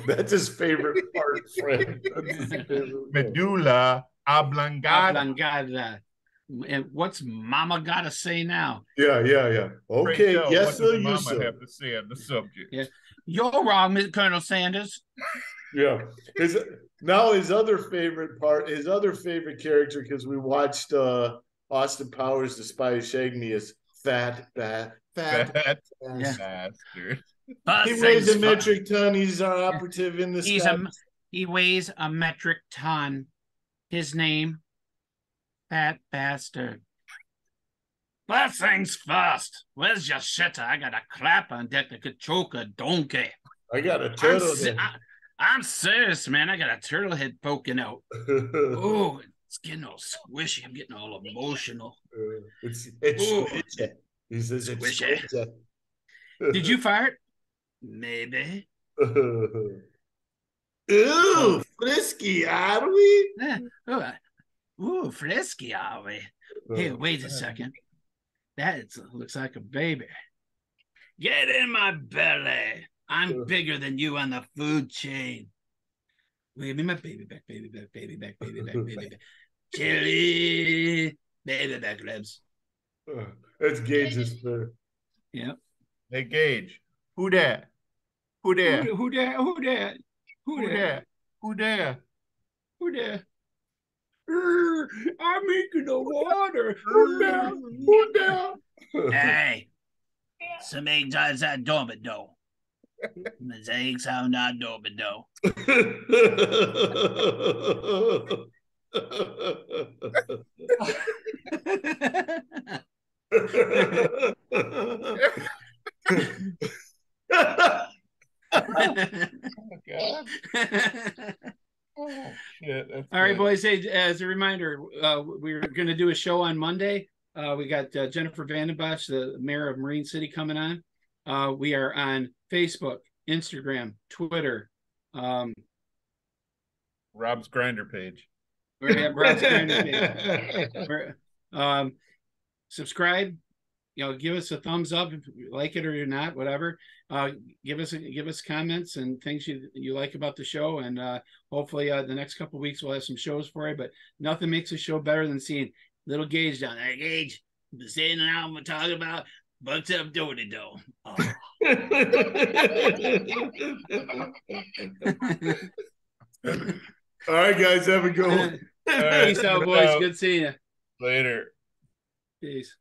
That's his favorite part, Fred. Medulla oblongata. And what's Mama got to say now? Yeah. Okay. Yes, what does you Mama have to say on the subject? Yeah, you're wrong, Colonel Sanders. Yeah. His other favorite character, because we watched Austin Powers, The Spy Who Shagged Me, is fat bastard. He weighs a metric ton. He's our operative in the sky. He weighs a metric ton. His name, Fat Bastard. First things first. Where's your shitter? I got a clap on deck that could choke a donkey. I got a turtle. I'm serious, man. I got a turtle head poking out. Oh, it's getting all squishy. I'm getting all emotional. It's squishy. He says it's squishy. Did you fart? Maybe. Ooh, frisky, are we? Ooh, frisky, are we? Hey, wait a second. That looks like a baby. Get in my belly. I'm bigger than you on the food chain. Give me my baby back, baby back, baby back, baby back, baby back. Chili, baby back ribs. That's Gage's fur. Yeah. Hey, Gage. Who that? Who there? Who there? Who there? Who there? Who there? Who there? I'm making the water. Who there? Who there? Hey, somebody does that dormito. This ain't sound not dormito. Oh, God. Oh, shit. All right, boys. Hey, as a reminder, we're going to do a show on Monday. We got Jennifer Vandenbosch, the mayor of Marine City, coming on. We are on Facebook, Instagram, Twitter. Rob's Grinder page. We're at Rob's Grinder page. Subscribe. Give us a thumbs up if you like it or you're not, whatever. Give us comments and things you like about the show, and hopefully the next couple of weeks we'll have some shows for you. But nothing makes a show better than seeing little Gage down there. Gage, the same album we're talking about, bucks up doty do. Oh. All right, guys, have a good one. Peace out, boys. Good seeing you. Later. Peace.